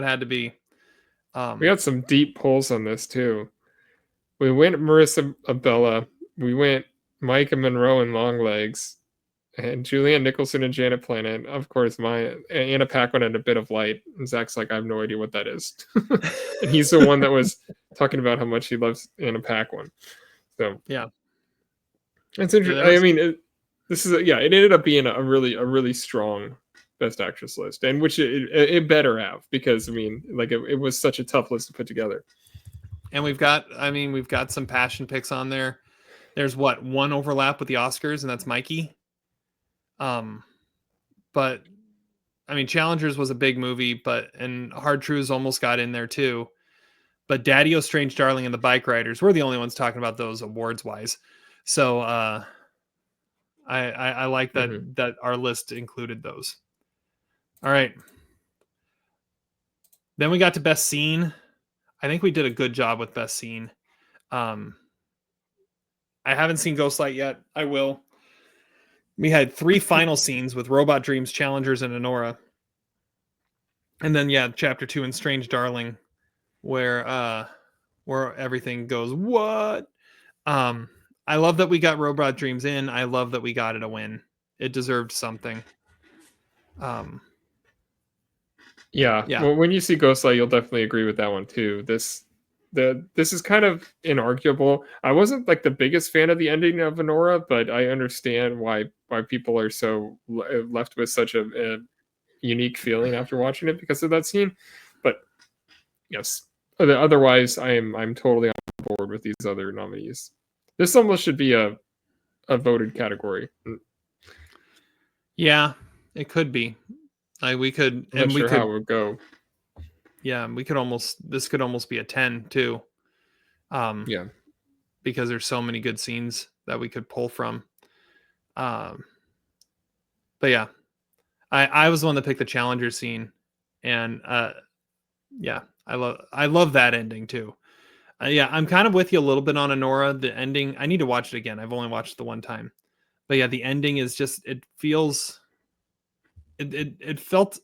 Speaker 1: had to be.
Speaker 3: We got some deep pulls on this too. We went Marissa Abella. We went Micah Monroe and Longlegs, and Julianne Nicholson and Janet Planet. Of course, Anna Paquin and A Bit of Light. And Zach's like, I have no idea what that is. And he's the one that was talking about how much he loves Anna Paquin. So
Speaker 1: yeah,
Speaker 3: it's interesting. I mean, it ended up being a really strong Best Actress list, and which it better have, because I mean, like it was such a tough list to put together.
Speaker 1: And we've got some passion picks on there. There's one overlap with the Oscars, and that's Mikey. But I mean, Challengers was a big movie, and Hard Truths almost got in there too. But Daddy-O, Strange Darling, and The Bike Riders, we're the only ones talking about those awards wise. So I like that our list included those. All right. Then we got to Best Scene. I think we did a good job with Best Scene. I haven't seen Ghostlight yet. I will. We had 3 final scenes with Robot Dreams, Challengers, and Anora. And then, Chapter 2 in Strange Darling, where everything goes, what? I love that we got Robot Dreams in. I love that we got it a win. It deserved something.
Speaker 3: Yeah. Well, when you see Ghostlight, you'll definitely agree with that one too. This is kind of inarguable. I wasn't like the biggest fan of the ending of Anora, but I understand why people are so left with such a unique feeling after watching it because of that scene. But yes, otherwise, I'm totally on board with these other nominees. This almost should be a voted category.
Speaker 1: Yeah, it could be. We could,
Speaker 3: I'm not sure how it would go.
Speaker 1: Yeah, this could almost be a 10 too. Because there's so many good scenes that we could pull from. But yeah, I was the one that picked the Challenger scene, and I love that ending too. I'm kind of with you a little bit on Anora. The ending, I need to watch it again. I've only watched it the one time, but yeah, the ending is just, it feels. It felt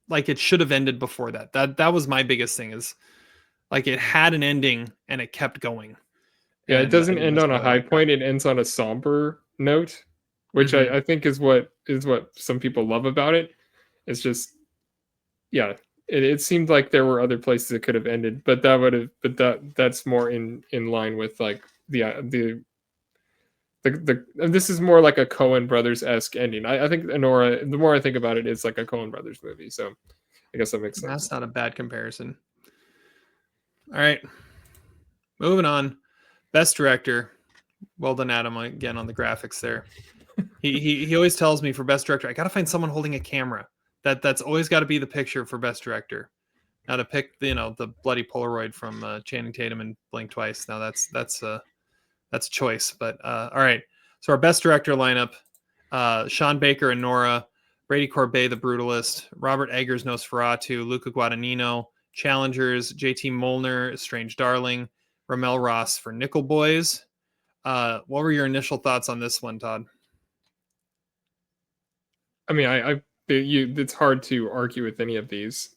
Speaker 1: like it should have ended before that. That was my biggest thing, is like it had an ending and it kept going.
Speaker 3: Yeah, it doesn't end on a high point. It ends on a somber note, which I think is what some people love about it. It's just, it seemed like there were other places it could have ended, but that's more in line with like the this is more like a Coen Brothers-esque ending. I think Anora, the more I think about it, it's like a Coen Brothers movie. So I guess that makes sense.
Speaker 1: That's not a bad comparison. All right. Moving on. Best Director. Well done, Adam, again on the graphics there. He always tells me for Best Director, I got to find someone holding a camera. That's always got to be the picture for Best Director. Now to pick, the bloody Polaroid from Channing Tatum and Blink Twice. Now that's a choice, but all right. So our Best Director lineup: Sean Baker, Anora; Brady Corbet, The Brutalist; Robert Eggers, Nosferatu; Luca Guadagnino, Challengers; JT Molnar, Strange Darling; Ramel Ross for Nickel Boys. What were your initial thoughts on this one, Todd?
Speaker 3: I mean, it's hard to argue with any of these.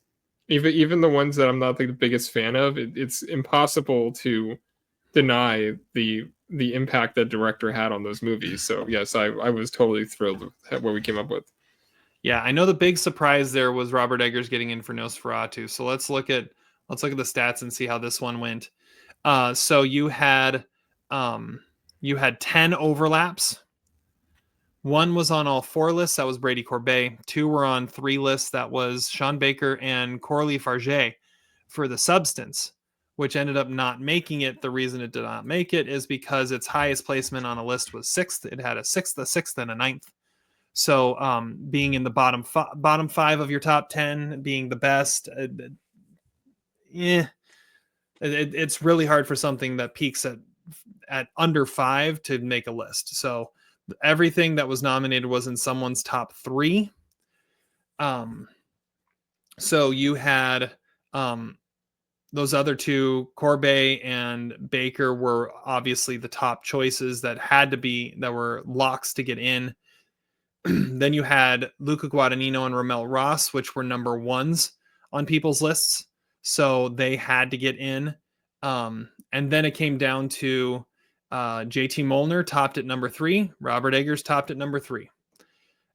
Speaker 3: Even the ones that I'm not the biggest fan of, it's impossible to deny the impact that director had on those movies. So yes, I was totally thrilled with what we came up with.
Speaker 1: Yeah, I know the big surprise there was Robert Eggers getting in for Nosferatu. So let's look at the stats and see how this one went. So you had 10 overlaps. One was on all 4 lists. That was Brady Corbet. 2 were on 3 lists. That was Sean Baker and Coralie Farge for The Substance, which ended up not making it. The reason it did not make it is because its highest placement on a list was 6th. It had a 6th, a 6th, and a 9th. So being in the bottom 5 of your top 10, being the best, it's really hard for something that peaks at under 5 to make a list. So everything that was nominated was in someone's top 3. So you had those other 2, Corbet and Baker, were obviously the top choices that were locks to get in. Then you had Luca Guadagnino and Ramel Ross, which were number 1s on people's lists. So they had to get in. And then it came down to JT Molnar topped at number 3. Robert Eggers topped at number 3.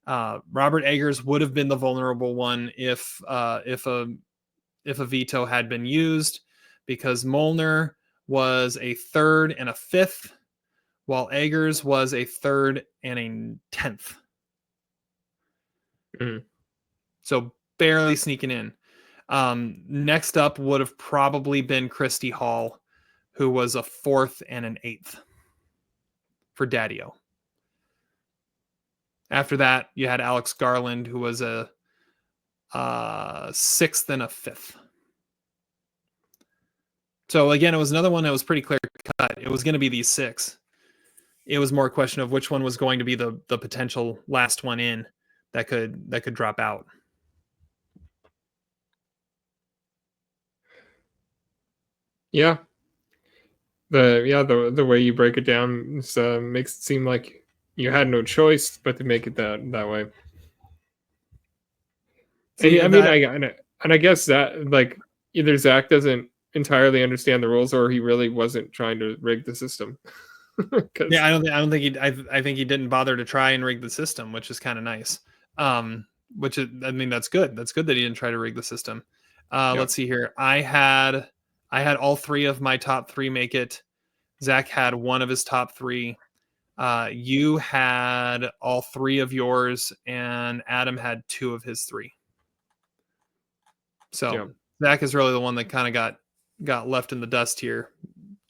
Speaker 1: Robert Eggers would have been the vulnerable one if a veto had been used, because Molnar was a 3rd and a 5th, while Eggers was a 3rd and a 10th. So barely sneaking in. Next up would have probably been Christy Hall, who was a 4th and an 8th for Daddy-O. After that, you had Alex Garland, who was a 6th and a 5th. So again, it was another one that was pretty clear cut. It was going to be these 6. It was more a question of which one was going to be the potential last one in that could drop out.
Speaker 3: Yeah. The way you break it down makes it seem like you had no choice but to make it that way.
Speaker 1: See,
Speaker 3: I guess that, like, either Zach doesn't entirely understand the rules, or he really wasn't trying to rig the system.
Speaker 1: Yeah, I think he didn't bother to try and rig the system, which is kind of nice. Which is, I mean, that's good. That's good that he didn't try to rig the system. Let's see here. I had all 3 of my top 3 make it. Zach had 1 of his top 3. You had all 3 of yours, and Adam had 2 of his 3. So Zach is really the one that kind of got left in the dust here,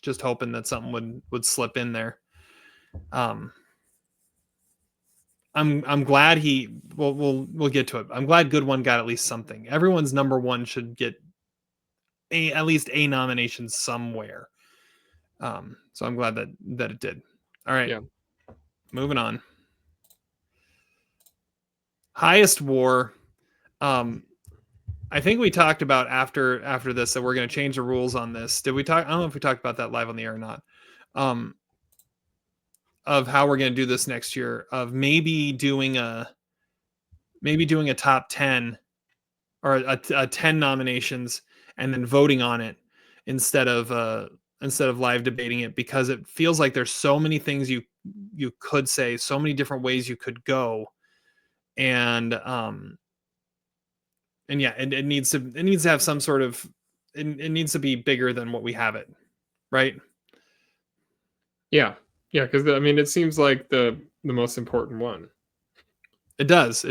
Speaker 1: just hoping that something would slip in there. I'm glad we'll get to it. I'm glad Good One got at least something. Everyone's number 1 should get at least a nomination somewhere. So I'm glad that it did. All right.
Speaker 3: Yeah.
Speaker 1: Moving on. Highest War. I think we talked about after this that we're going to change the rules on this. Did we talk? I don't know if we talked about that live on the air or not. Of how we're going to do this next year, of maybe doing a top 10 or a 10 nominations and then voting on it instead of live debating it, because it feels like there's so many things you could say, so many different ways you could go. And yeah, it needs to have some sort of, it needs to be bigger than what we have it. Right.
Speaker 3: Yeah. Yeah, because I mean, it seems like the most important one.
Speaker 1: It does.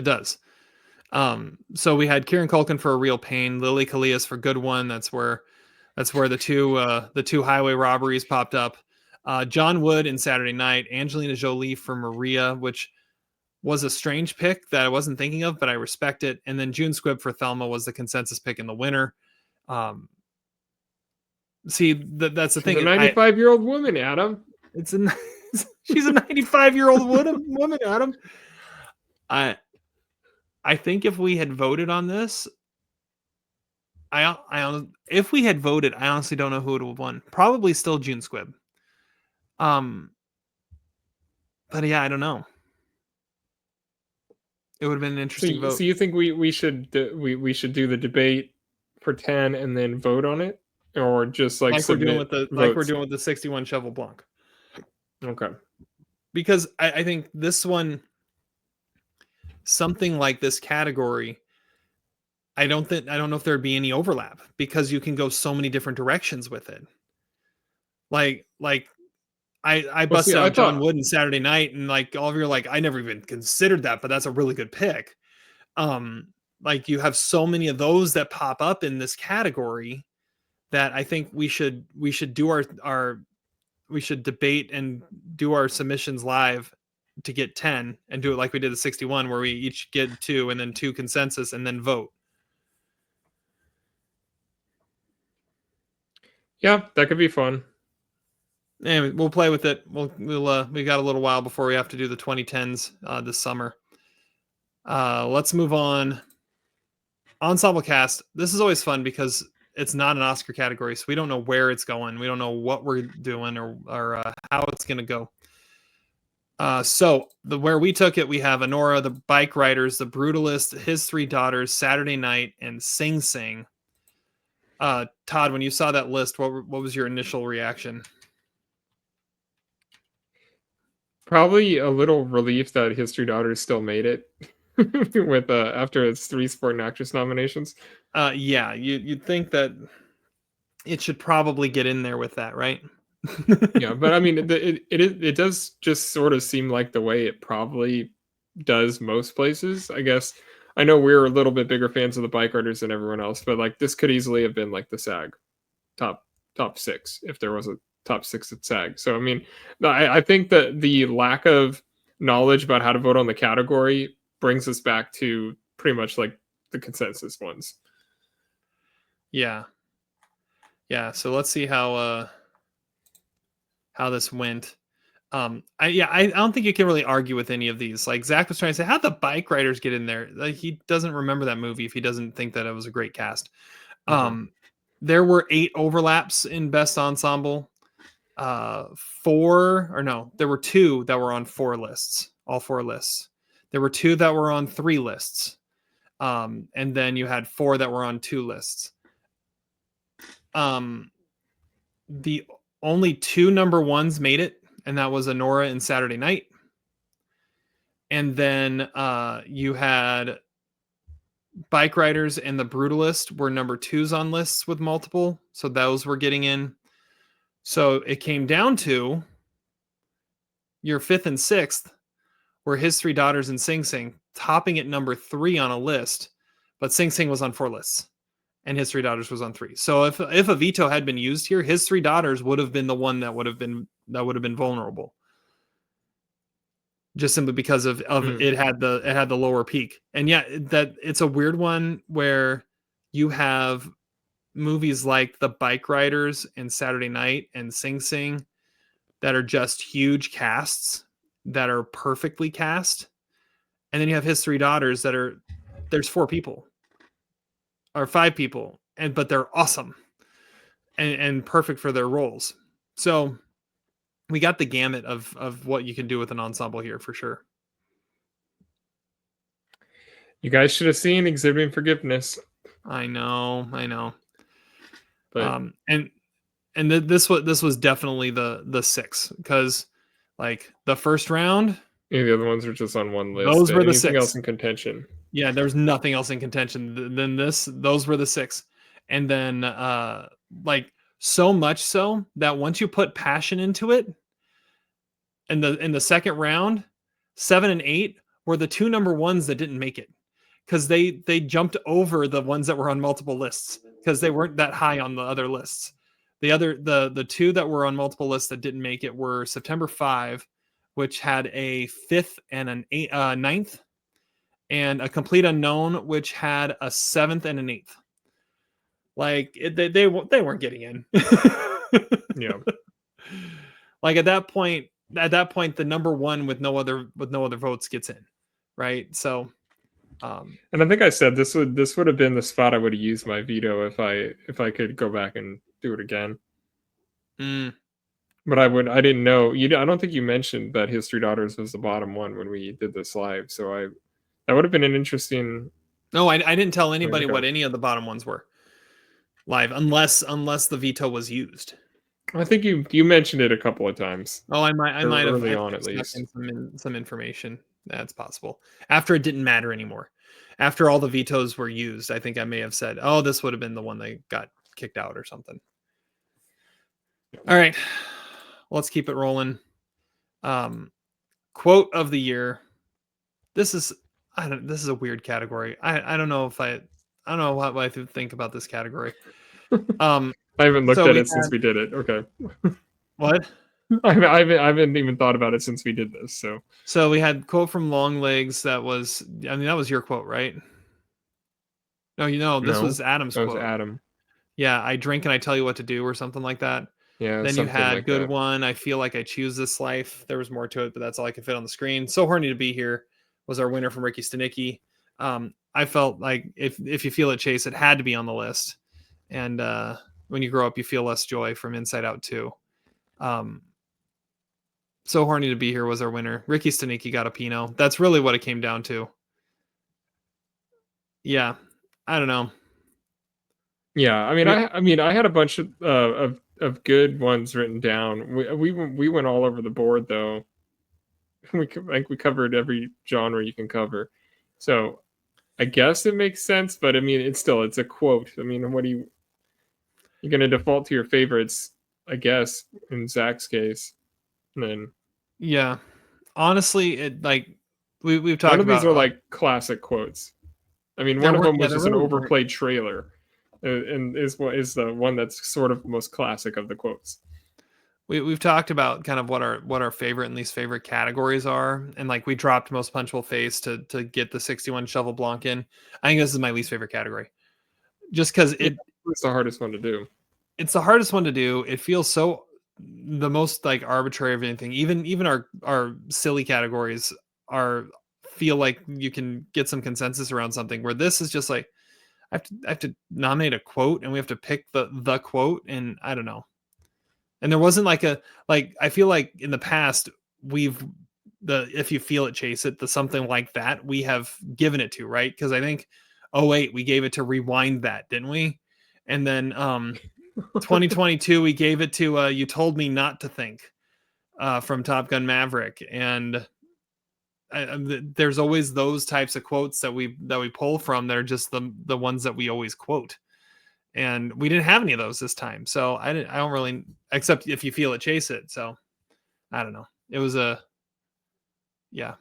Speaker 1: So we had Kieran Culkin for A Real Pain, Lily Kalias for Good One. That's where the two highway robberies popped up. John Wood in Saturday Night, Angelina Jolie for Maria, which was a strange pick that I wasn't thinking of, but I respect it. And then June Squibb for Thelma was the consensus pick in the winner. See, that's the thing.
Speaker 3: She's a 95-year-old woman, Adam.
Speaker 1: She's a 95-year-old woman, Adam. I think if we had voted on this, if we had voted, I honestly don't know who would have won. Probably still June Squibb. But yeah, I don't know. It would have been an interesting vote.
Speaker 3: So you think we should we should do the debate for 10 and then vote on it, or just like
Speaker 1: Like we're doing
Speaker 3: submit
Speaker 1: with
Speaker 3: votes?
Speaker 1: 61 Cheval Blanc.
Speaker 3: Okay.
Speaker 1: Because I think this one, something like this category, I don't know if there'd be any overlap because you can go so many different directions with it. Like I busted out John Wood in Saturday Night, and like all of you are like, I never even considered that, but that's a really good pick. Like you have so many of those that pop up in this category that I think we should do we should debate and do our submissions live to get 10 and do it like we did the 61, where we each get 2 and then 2 consensus and then vote.
Speaker 3: Yeah, that could be fun.
Speaker 1: Anyway, we'll play with it. We got a little while before we have to do the 2010s this summer. Let's move on. Ensemble cast. This is always fun because it's not an Oscar category, so we don't know where it's going. We don't know what we're doing or how it's going to go. So where we took it, we have Anora, the Bike Riders, the Brutalist, His Three Daughters, Saturday Night, and Sing Sing. Todd, when you saw that list, what was your initial reaction?
Speaker 3: Probably a little relief that His Three Daughters still made it with after its 3 Supporting Actress nominations.
Speaker 1: Yeah, you'd think that it should probably get in there with that, right?
Speaker 3: Yeah, but I mean, it does just sort of seem like the way it probably does most places. I guess I know we're a little bit bigger fans of the Bike Riders than everyone else, but like this could easily have been like the SAG top 6 if there was a top 6 at SAG. So I mean, I think that the lack of knowledge about how to vote on the category brings us back to pretty much like the consensus ones.
Speaker 1: Yeah. So let's see how this went. I don't think you can really argue with any of these. Like Zach was trying to say, how'd the Bike Riders get in there? Like he doesn't remember that movie if he doesn't think that it was a great cast. Mm-hmm. There were 8 overlaps in Best Ensemble. There were 2 that were on 4 lists, all 4 lists. There were 2 that were on 3 lists. And then you had 4 that were on 2 lists. The only 2 number 1s made it, and that was Anora and Saturday Night. And then you had Bike Riders and the Brutalist were number 2s on lists with multiple, so those were getting in. So it came down to your 5th and 6th were His Three Daughters and Sing Sing, topping at number 3 on a list, but Sing Sing was on 4 lists, and His Three Daughters was on 3. So if a veto had been used here, His Three Daughters would have been the one that would have been vulnerable, just simply because of it had the lower peak. And yeah, that it's a weird one where you have movies like The Bike Riders and Saturday Night and Sing Sing that are just huge casts that are perfectly cast, and then you have His Three Daughters there's 4 people or 5 people, but they're awesome and perfect for their roles. So we got the gamut of what you can do with an ensemble here for sure.
Speaker 3: You guys should have seen Exhibiting Forgiveness.
Speaker 1: I know.
Speaker 3: But
Speaker 1: this was definitely the 6, because like the first round,
Speaker 3: the other ones are just on one list.
Speaker 1: Those were the 6
Speaker 3: else in contention.
Speaker 1: Yeah, there's nothing else in contention. Then those were the 6, and then like so much so that once you put passion into it, in the second round, 7 and 8 were the 2 number 1s that didn't make it, because they jumped over the ones that were on multiple lists because they weren't that high on the other lists. The 2 that were on multiple lists that didn't make it were September 5, which had a 5th and an 9th, and A Complete Unknown, which had a 7th and an 8th. Like they weren't getting in.
Speaker 3: Yeah.
Speaker 1: Like at that point, the number 1 with no other votes gets in, right? So
Speaker 3: And I think I said this would have been the spot I would have used my veto if I could go back and do it again.
Speaker 1: mm,
Speaker 3: But I didn't know I don't think you mentioned that History Daughters was the bottom one when we did this live. So that would have been an interesting.
Speaker 1: no, I didn't tell
Speaker 3: to
Speaker 1: anybody
Speaker 3: go.
Speaker 1: what any of the bottom ones were live, unless the veto was used.
Speaker 3: I think you mentioned it a couple of times.
Speaker 1: Oh, I might have
Speaker 3: early
Speaker 1: I
Speaker 3: on
Speaker 1: might
Speaker 3: at
Speaker 1: have
Speaker 3: least.
Speaker 1: snuck in some information. That's possible. After it didn't matter anymore. After all the vetoes were used, I think I may have said, "Oh, this would have been the one that got kicked out or something." All right, let's keep it rolling. Quote of the year. This is this is a weird category. I don't know if I don't know what I think about this category.
Speaker 3: I haven't looked
Speaker 1: So
Speaker 3: at
Speaker 1: we
Speaker 3: it since we did it. Okay.
Speaker 1: What?
Speaker 3: I haven't even thought about it since we did this.
Speaker 1: So we had quote from Long Legs. That was, I mean, that was your quote, right? No, this
Speaker 3: No,
Speaker 1: was Adam's
Speaker 3: that was
Speaker 1: quote.
Speaker 3: Adam.
Speaker 1: Yeah, I drink and I tell you what to do, or something like that.
Speaker 3: Yeah.
Speaker 1: Then you
Speaker 3: something
Speaker 1: had
Speaker 3: like
Speaker 1: good
Speaker 3: that.
Speaker 1: one. I feel like I choose this life. There was more to it, but that's all I could fit on the screen. So horny to be here was our winner from Ricky Stanicki. I felt like if you feel it, Chase, it had to be on the list. And when you grow up, you feel less joy from Inside Out too. So horny to be here was our winner. Ricky Stanicki got a Pinot. That's really what it came down to. Yeah, I don't know.
Speaker 3: Yeah, I mean, I had a bunch of good ones written down. We went all over the board though. I think we covered every genre you can cover. So I guess it makes sense, but I mean, it's a quote. I mean, you're going to default to your favorites, I guess, in Zach's case. And then
Speaker 1: Yeah, honestly, it like we've talked
Speaker 3: none of these
Speaker 1: about
Speaker 3: are like classic quotes. I mean,
Speaker 1: there
Speaker 3: one of
Speaker 1: weren't-
Speaker 3: them
Speaker 1: yeah,
Speaker 3: was
Speaker 1: there
Speaker 3: just an
Speaker 1: really weren't.
Speaker 3: overplayed trailer, and is the one that's sort of most classic of the quotes.
Speaker 1: We've talked about kind of what our favorite and least favorite categories are, and like we dropped most punchable face to get the 61 shovel blanc in. I think this is my least favorite category, just because
Speaker 3: It's the hardest one to do.
Speaker 1: it's the hardest one to do. It feels so the most like arbitrary of anything. Even our silly categories feel like you can get some consensus around something, where this is just like I have to nominate a quote and we have to pick the quote, and I don't know. And there wasn't like I feel like in the past if you feel it, chase it, the something like that we have given it to, right? Because I think, oh wait, we gave it to Rewind That, didn't we? And then 2022 we gave it to You Told Me Not to Think from Top Gun Maverick. And there's always those types of quotes that we pull from that are just the ones that we always quote. And we didn't have any of those this time. So I don't really, except if you feel it, chase it. So I don't know. It was yeah.
Speaker 3: Well,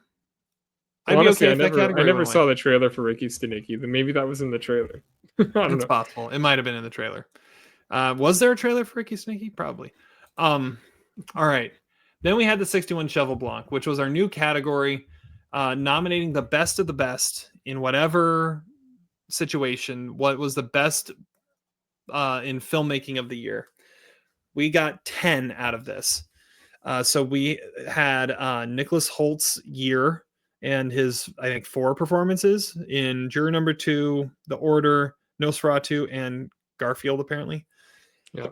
Speaker 1: I'd be
Speaker 3: honestly,
Speaker 1: okay if that category
Speaker 3: I never
Speaker 1: went
Speaker 3: saw
Speaker 1: away.
Speaker 3: the trailer for Ricky Stanicki. Then maybe that was in the trailer. I don't
Speaker 1: It's
Speaker 3: know.
Speaker 1: possible. It might have been in the trailer. Was there a trailer for Ricky Stanicki? Probably. All right. Then we had the 61 Shovel Blanc, which was our new category, nominating the best of the best in whatever situation. What was the best in filmmaking of the year? We got 10 out of this. So we had Nicholas Holt's year and his, I think, 4 performances in Juror Number 2, The Order, Nosferatu, and Garfield, apparently.
Speaker 3: Yeah.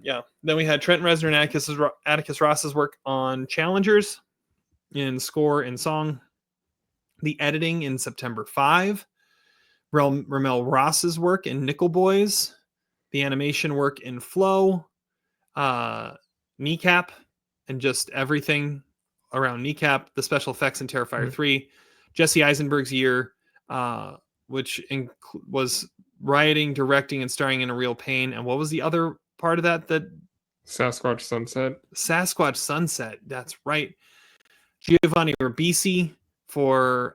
Speaker 1: Yeah. Then we had Trent Reznor and Atticus Ross's work on Challengers in score and song. The editing in September 5. Ramel Ross's work in Nickel Boys. The animation work in Flow. Kneecap and just everything around Kneecap. The special effects in Terrifier 3. Jesse Eisenberg's year, which was writing, directing, and starring in A Real Pain. And what was the other part of that?
Speaker 3: Sasquatch
Speaker 1: Sunset. That's right. Giovanni Ribisi for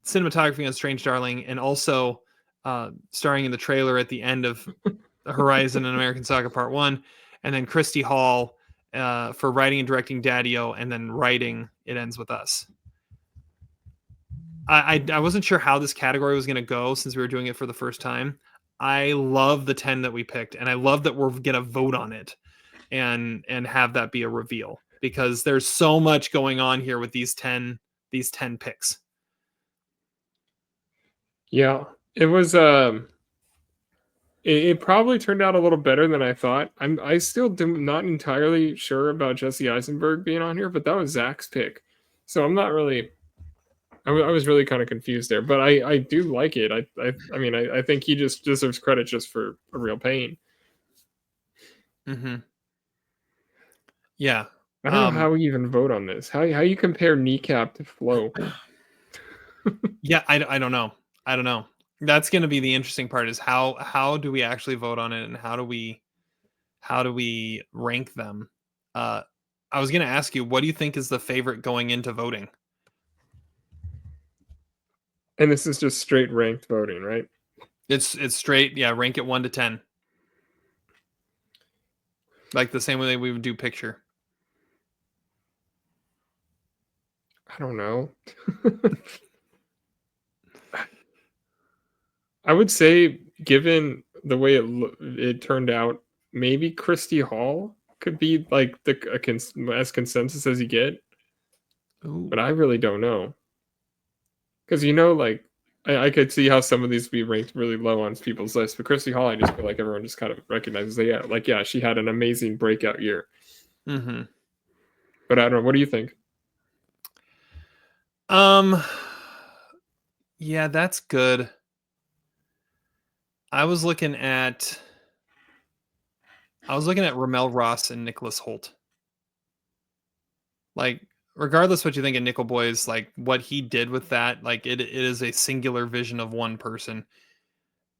Speaker 1: cinematography on Strange Darling, and also starring in the trailer at the end of Horizon and American Saga Part 1. And then Christy Hall for writing and directing Daddy-O, and then writing It Ends With Us. I wasn't sure how this category was going to go since we were doing it for the first time. I love the 10 that we picked, and I love that we're going to vote on it and have that be a reveal, because there's so much going on here with these 10 picks.
Speaker 3: Yeah, it was. It probably turned out a little better than I thought. I still do not entirely sure about Jesse Eisenberg being on here, but that was Zach's pick, so I'm not really. I was really kind of confused there, but I do like it. I mean I think he just deserves credit just for a real pain.
Speaker 1: Mm-hmm. Yeah.
Speaker 3: I don't know how we even vote on this. How you compare Kneecap to Flow?
Speaker 1: Yeah, I don't know. I don't know. That's going to be the interesting part is how do we actually vote on it and how do we rank them? I was going to ask you, what do you think is the favorite going into voting?
Speaker 3: And this is just straight ranked voting, right?
Speaker 1: It's straight, yeah, rank it 1 to 10. Like the same way we would do picture.
Speaker 3: I don't know. I would say, given the way it turned out, maybe Christy Hall could be like as consensus as you get,
Speaker 1: Ooh.
Speaker 3: but I really don't know. Because like I could see how some of these would be ranked really low on people's lists, but Christy Hall, I just feel like everyone just kind of recognizes that, yeah, she had an amazing breakout year.
Speaker 1: Mm-hmm.
Speaker 3: But I don't know. What do you think?
Speaker 1: Yeah, that's good. I was looking at Ramel Ross and Nicholas Holt. Like, regardless what you think of Nickel Boys, like what he did with that, like it is a singular vision of one person,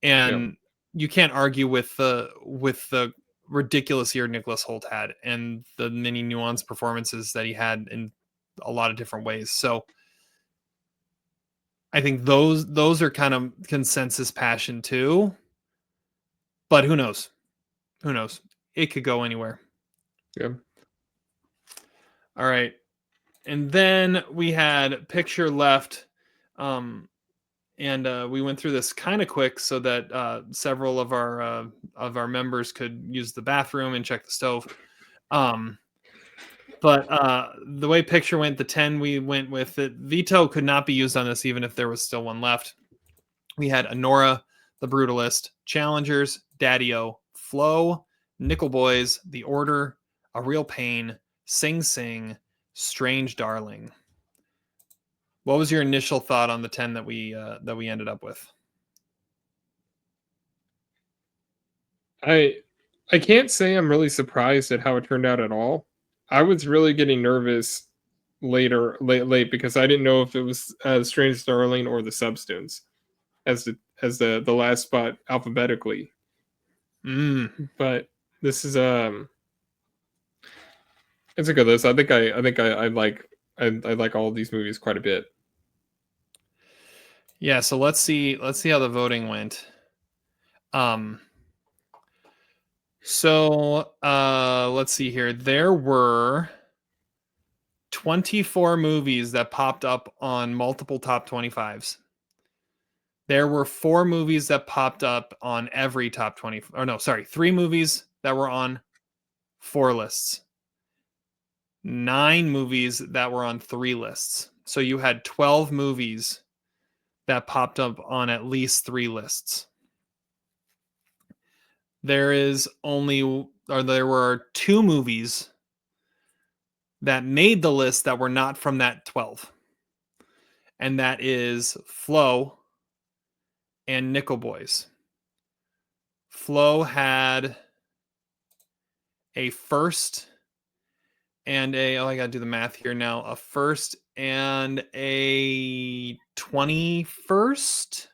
Speaker 1: and you can't argue with the ridiculous year Nicholas Holt had and the many nuanced performances that he had in a lot of different ways. So I think those are kind of consensus passion too. But who knows? Who knows? It could go anywhere.
Speaker 3: Yeah.
Speaker 1: All right. And then we had picture left. And we went through this kind of quick so that several of our members could use the bathroom and check the stove. But the way picture went, the 10 we went with it. Veto could not be used on this, even if there was still one left. We had Anora, The Brutalist, Challengers, Daddy-O, Flow, Nickel Boys, The Order, A Real Pain, Sing Sing, Strange Darling. What was your initial thought on the 10 that we ended up with?
Speaker 3: I can't say I'm really surprised at how it turned out at all. I was really getting nervous late because I didn't know if it was Strange Darling or The Substance as the last spot alphabetically. But this is it's a good list. I think I like all of these movies quite a bit.
Speaker 1: Yeah, so let's see how the voting went. So let's see here. There were 24 movies that popped up on multiple top 25s. There were 4 movies that popped up on every top 20. Or no, sorry, 3 movies that were on 4 lists. 9 movies that were on 3 lists. So you had 12 movies that popped up on at least 3 lists. There were 2 movies that made the list that were not from that 12. And that is Flow and Nickel Boys. Flow had a first and I gotta do the math here now, a first and a 21st.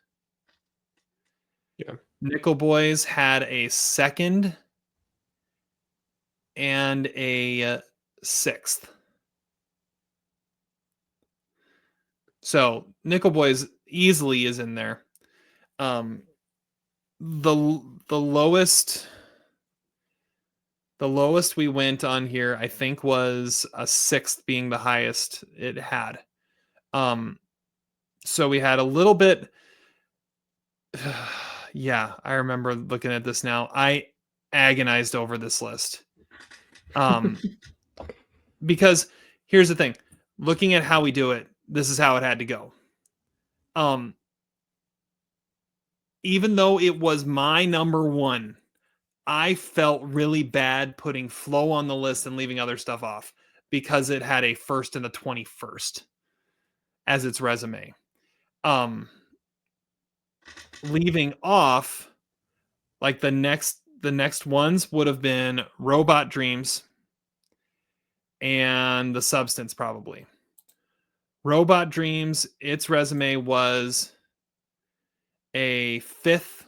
Speaker 3: Yeah.
Speaker 1: Nickel Boys had a second and a 6th. So Nickel Boys easily is in there. The lowest we went on here, I think, was a 6th being the highest it had. So we had a little bit. Yeah, I remember looking at this now. I agonized over this list. Because here's the thing. Looking at how we do it, this is how it had to go. even though it was my number one, I felt really bad putting flow on the list and leaving other stuff off because it had a first and a 21st as its resume. Leaving off, like the next ones would have been Robot Dreams and The Substance, probably. Robot Dreams, its resume was a 5th,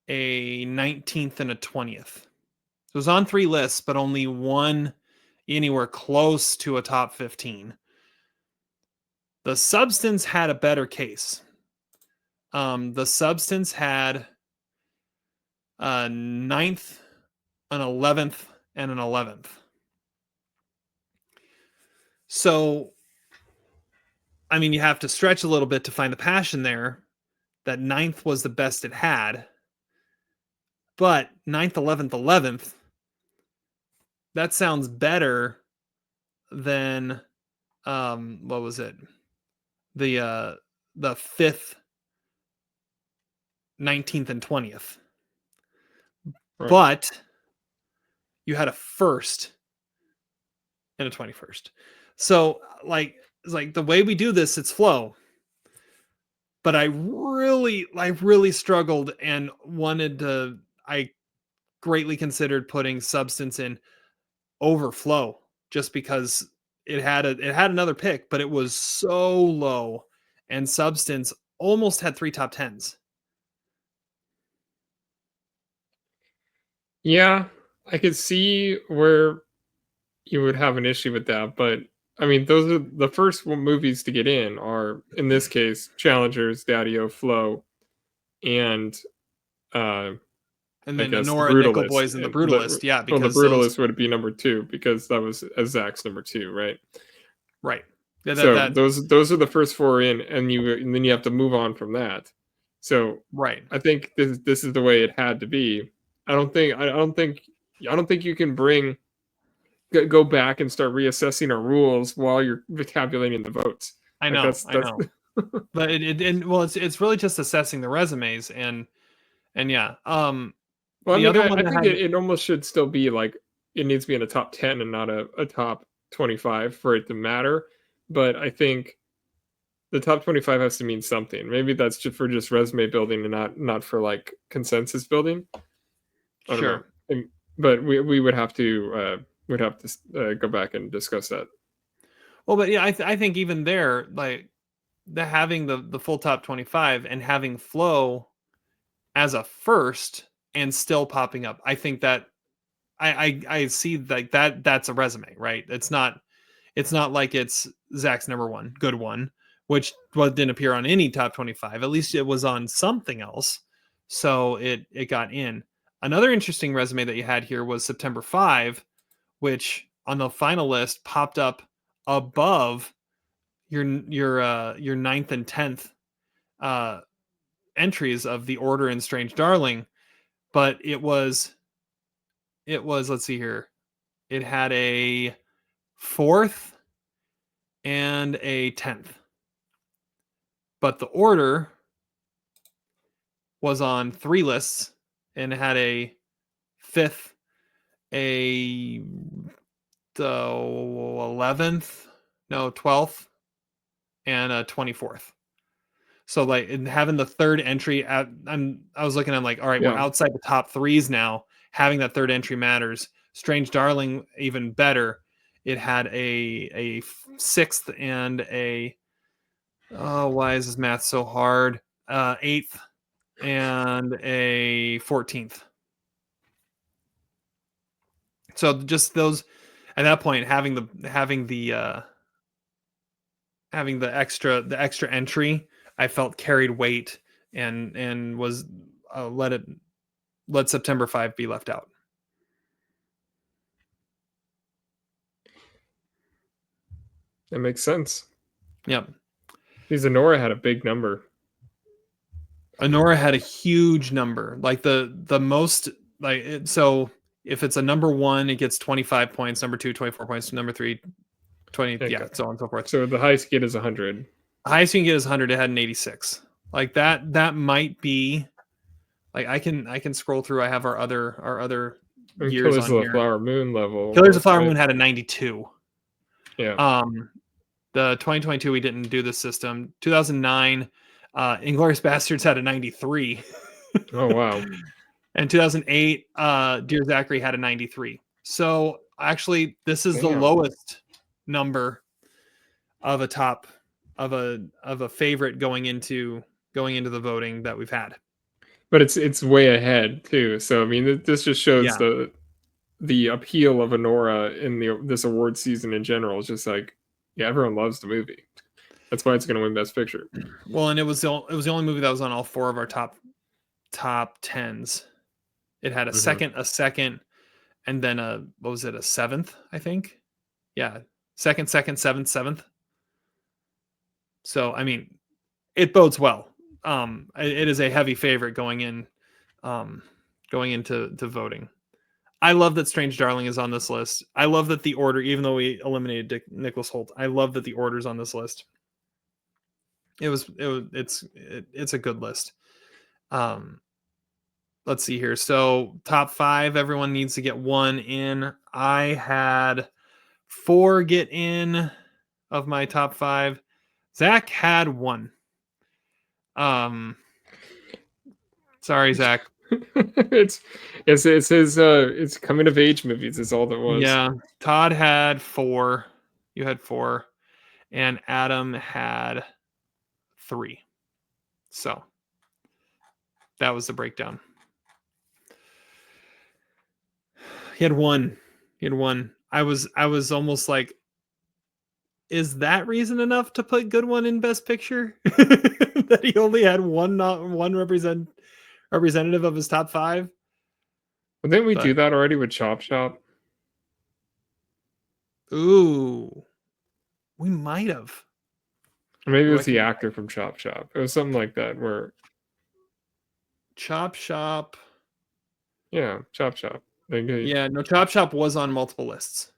Speaker 1: a 19th, and a 20th. So it was on 3 lists, but only one anywhere close to a top 15. The Substance had a better case. The Substance had a 9th, an 11th, and an 11th. So, I mean, you have to stretch a little bit to find the passion there. That 9th was the best it had. But 9th, 11th, 11th, that sounds better than, what was it? The 5th, 19th, and 20th. Right. But you had a 1st and a 21st. So like the way we do this, it's flow. But I really struggled and I greatly considered putting Substance in over flow just because it had another pick, but it was so low, and Substance almost had 3 top 10s.
Speaker 3: Yeah, I could see where you would have an issue with that, but I mean, those are the first movies to get in are, in this case, Challengers, Daddy-O, Flow, and
Speaker 1: then
Speaker 3: Anora,
Speaker 1: Nickel Boys, and The Brutalist. Yeah,
Speaker 3: because The Brutalist would be number 2 because that was Zach's number 2, right?
Speaker 1: Right.
Speaker 3: Those are the first 4 in, and then you have to move on from that. So
Speaker 1: right,
Speaker 3: I think this is the way it had to be. I don't think you can go back and start reassessing our rules while you're tabulating the votes.
Speaker 1: I know. But it's really just assessing the resumes and yeah.
Speaker 3: Well, I mean, I think it almost should still be like it needs to be in a top 10 and not a top 25 for it to matter. But I think the top 25 has to mean something. Maybe that's just for resume building and not for like consensus building.
Speaker 1: Sure.
Speaker 3: But we would have to go back and discuss that.
Speaker 1: Well, but yeah, I think even there, like having the full top 25 and having flow as a first and still popping up, I think that I see like that's a resume, right? It's not like it's Zach's number one, good one, which didn't appear on any top 25. At least it was on something else, so it got in. Another interesting resume that you had here was September 5, which on the final list popped up above your 9th and 10th entries of The Order and Strange Darling, but it was let's see here, it had a 4th and a 10th, but The Order was on 3 lists and had a 5th, a 11th, no 12th, and a 24th. So like having the third entry I was looking at like, all right, we're outside the top 3s now. Having that third entry matters. Strange Darling, even better. It had a 6th and a why is this math so hard? 8th and a 14th. So just those at that point, having the extra entry, I felt carried weight and was let September 5 be left out.
Speaker 3: That makes sense.
Speaker 1: Yep.
Speaker 3: Because Anora had a big number.
Speaker 1: Anora had a huge number, like the most like it, so if it's a number 1, it gets 25 points, number 2 24 points, number 3 20, okay. Yeah, so on and so forth.
Speaker 3: So the highest you get is 100.
Speaker 1: The highest you can get is 100. It had an 86. Like that might be like I can scroll through. I have our other
Speaker 3: And
Speaker 1: years
Speaker 3: Killers
Speaker 1: on
Speaker 3: of the
Speaker 1: here.
Speaker 3: Flower Moon level.
Speaker 1: Killers of
Speaker 3: almost,
Speaker 1: Flower
Speaker 3: right?
Speaker 1: Moon had a 92.
Speaker 3: Yeah.
Speaker 1: The 2022 we didn't do the system. 2009, Inglourious Bastards had a 93.
Speaker 3: Oh wow.
Speaker 1: And 2008, Dear Zachary had a 93. So actually, this is the
Speaker 3: Damn.
Speaker 1: lowest number of a top of a favorite going into the voting that we've had.
Speaker 3: But it's way ahead too. So I mean, this just shows
Speaker 1: Yeah.
Speaker 3: the appeal of Anora in this award season in general. It's just like, yeah, everyone loves the movie. That's why it's going to win Best Picture.
Speaker 1: Well, and it was the only movie that was on all four of our top 10s. It had a second, and then a seventh, I think. Yeah, second, seventh. So I mean, it bodes well. It is a heavy favorite going into voting. I love that Strange Darling is on this list. I love that the order, even though we eliminated Nicholas Hoult, I love that the order's on this list. It's a good list. Let's see here. So top 5, everyone needs to get 1 in. I had 4 get in of my top 5. Zach had 1. Sorry, Zach.
Speaker 3: it's his coming of age movies is all that was.
Speaker 1: Yeah. Todd had 4. You had 4. And Adam had 3. So that was the breakdown. He had 1. I was almost like, is that reason enough to put Good One in Best Picture? That he only had one representative of his top 5.
Speaker 3: But didn't we do that already with Chop Shop?
Speaker 1: Ooh, we might have.
Speaker 3: Or maybe it was the actor from Chop Shop. It was something like that. Where
Speaker 1: Chop Shop.
Speaker 3: Yeah, Chop Shop.
Speaker 1: Yeah, no, Chop Shop was on multiple lists.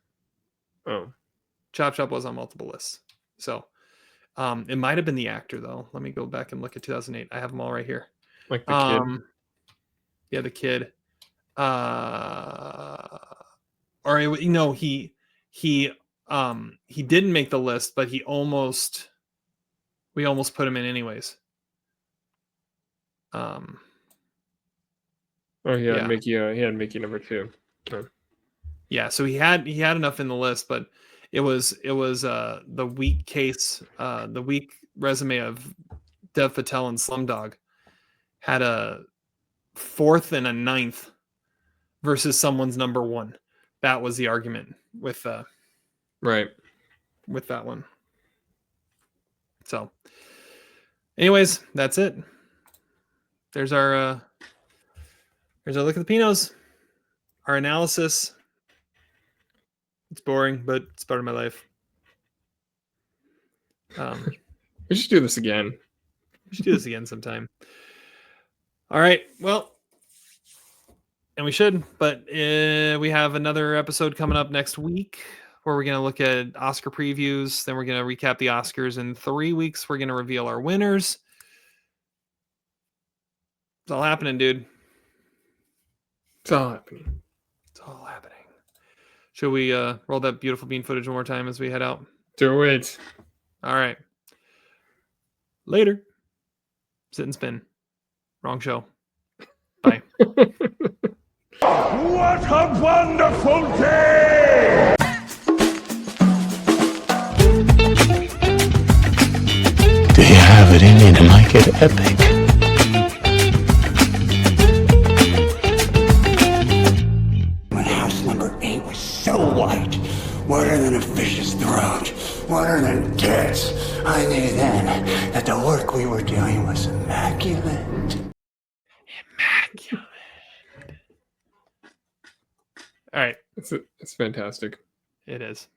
Speaker 3: Oh.
Speaker 1: Chop Shop was on multiple lists. So it might have been the actor, though. Let me go back and look at 2008. I have them all right here.
Speaker 3: Like the kid.
Speaker 1: Yeah, the kid. Or no, he didn't make the list, but we almost put him in anyways.
Speaker 3: Oh, he had Mickey number 2. Oh.
Speaker 1: Yeah, so he had enough in the list, but it was the weak case, the weak resume of Dev Patel and Slumdog had a 4th and a 9th versus someone's number 1. That was the argument with
Speaker 3: right
Speaker 1: with that one. So, anyways, that's it. There's our look at the Pinots. Our analysis. It's boring, but it's part of my life.
Speaker 3: We should do this again.
Speaker 1: We should do this again sometime. All right. Well, and we should, but we have another episode coming up next week where we're going to look at Oscar previews. Then we're going to recap the Oscars. In 3 weeks, we're going to reveal our winners. It's all happening, dude.
Speaker 3: It's all happening.
Speaker 1: It's all happening. Should we roll that beautiful bean footage one more time as we head out?
Speaker 3: Do it.
Speaker 1: All right. Later. Sit and spin. Wrong show. Bye.
Speaker 4: What a wonderful day!
Speaker 5: Do you have it in you to make it epic?
Speaker 6: When house number 8 was so white, whiter than a fish's throat, whiter than tits, I knew then that the work we were doing was immaculate.
Speaker 1: Immaculate. All right.
Speaker 3: It's fantastic.
Speaker 1: It is.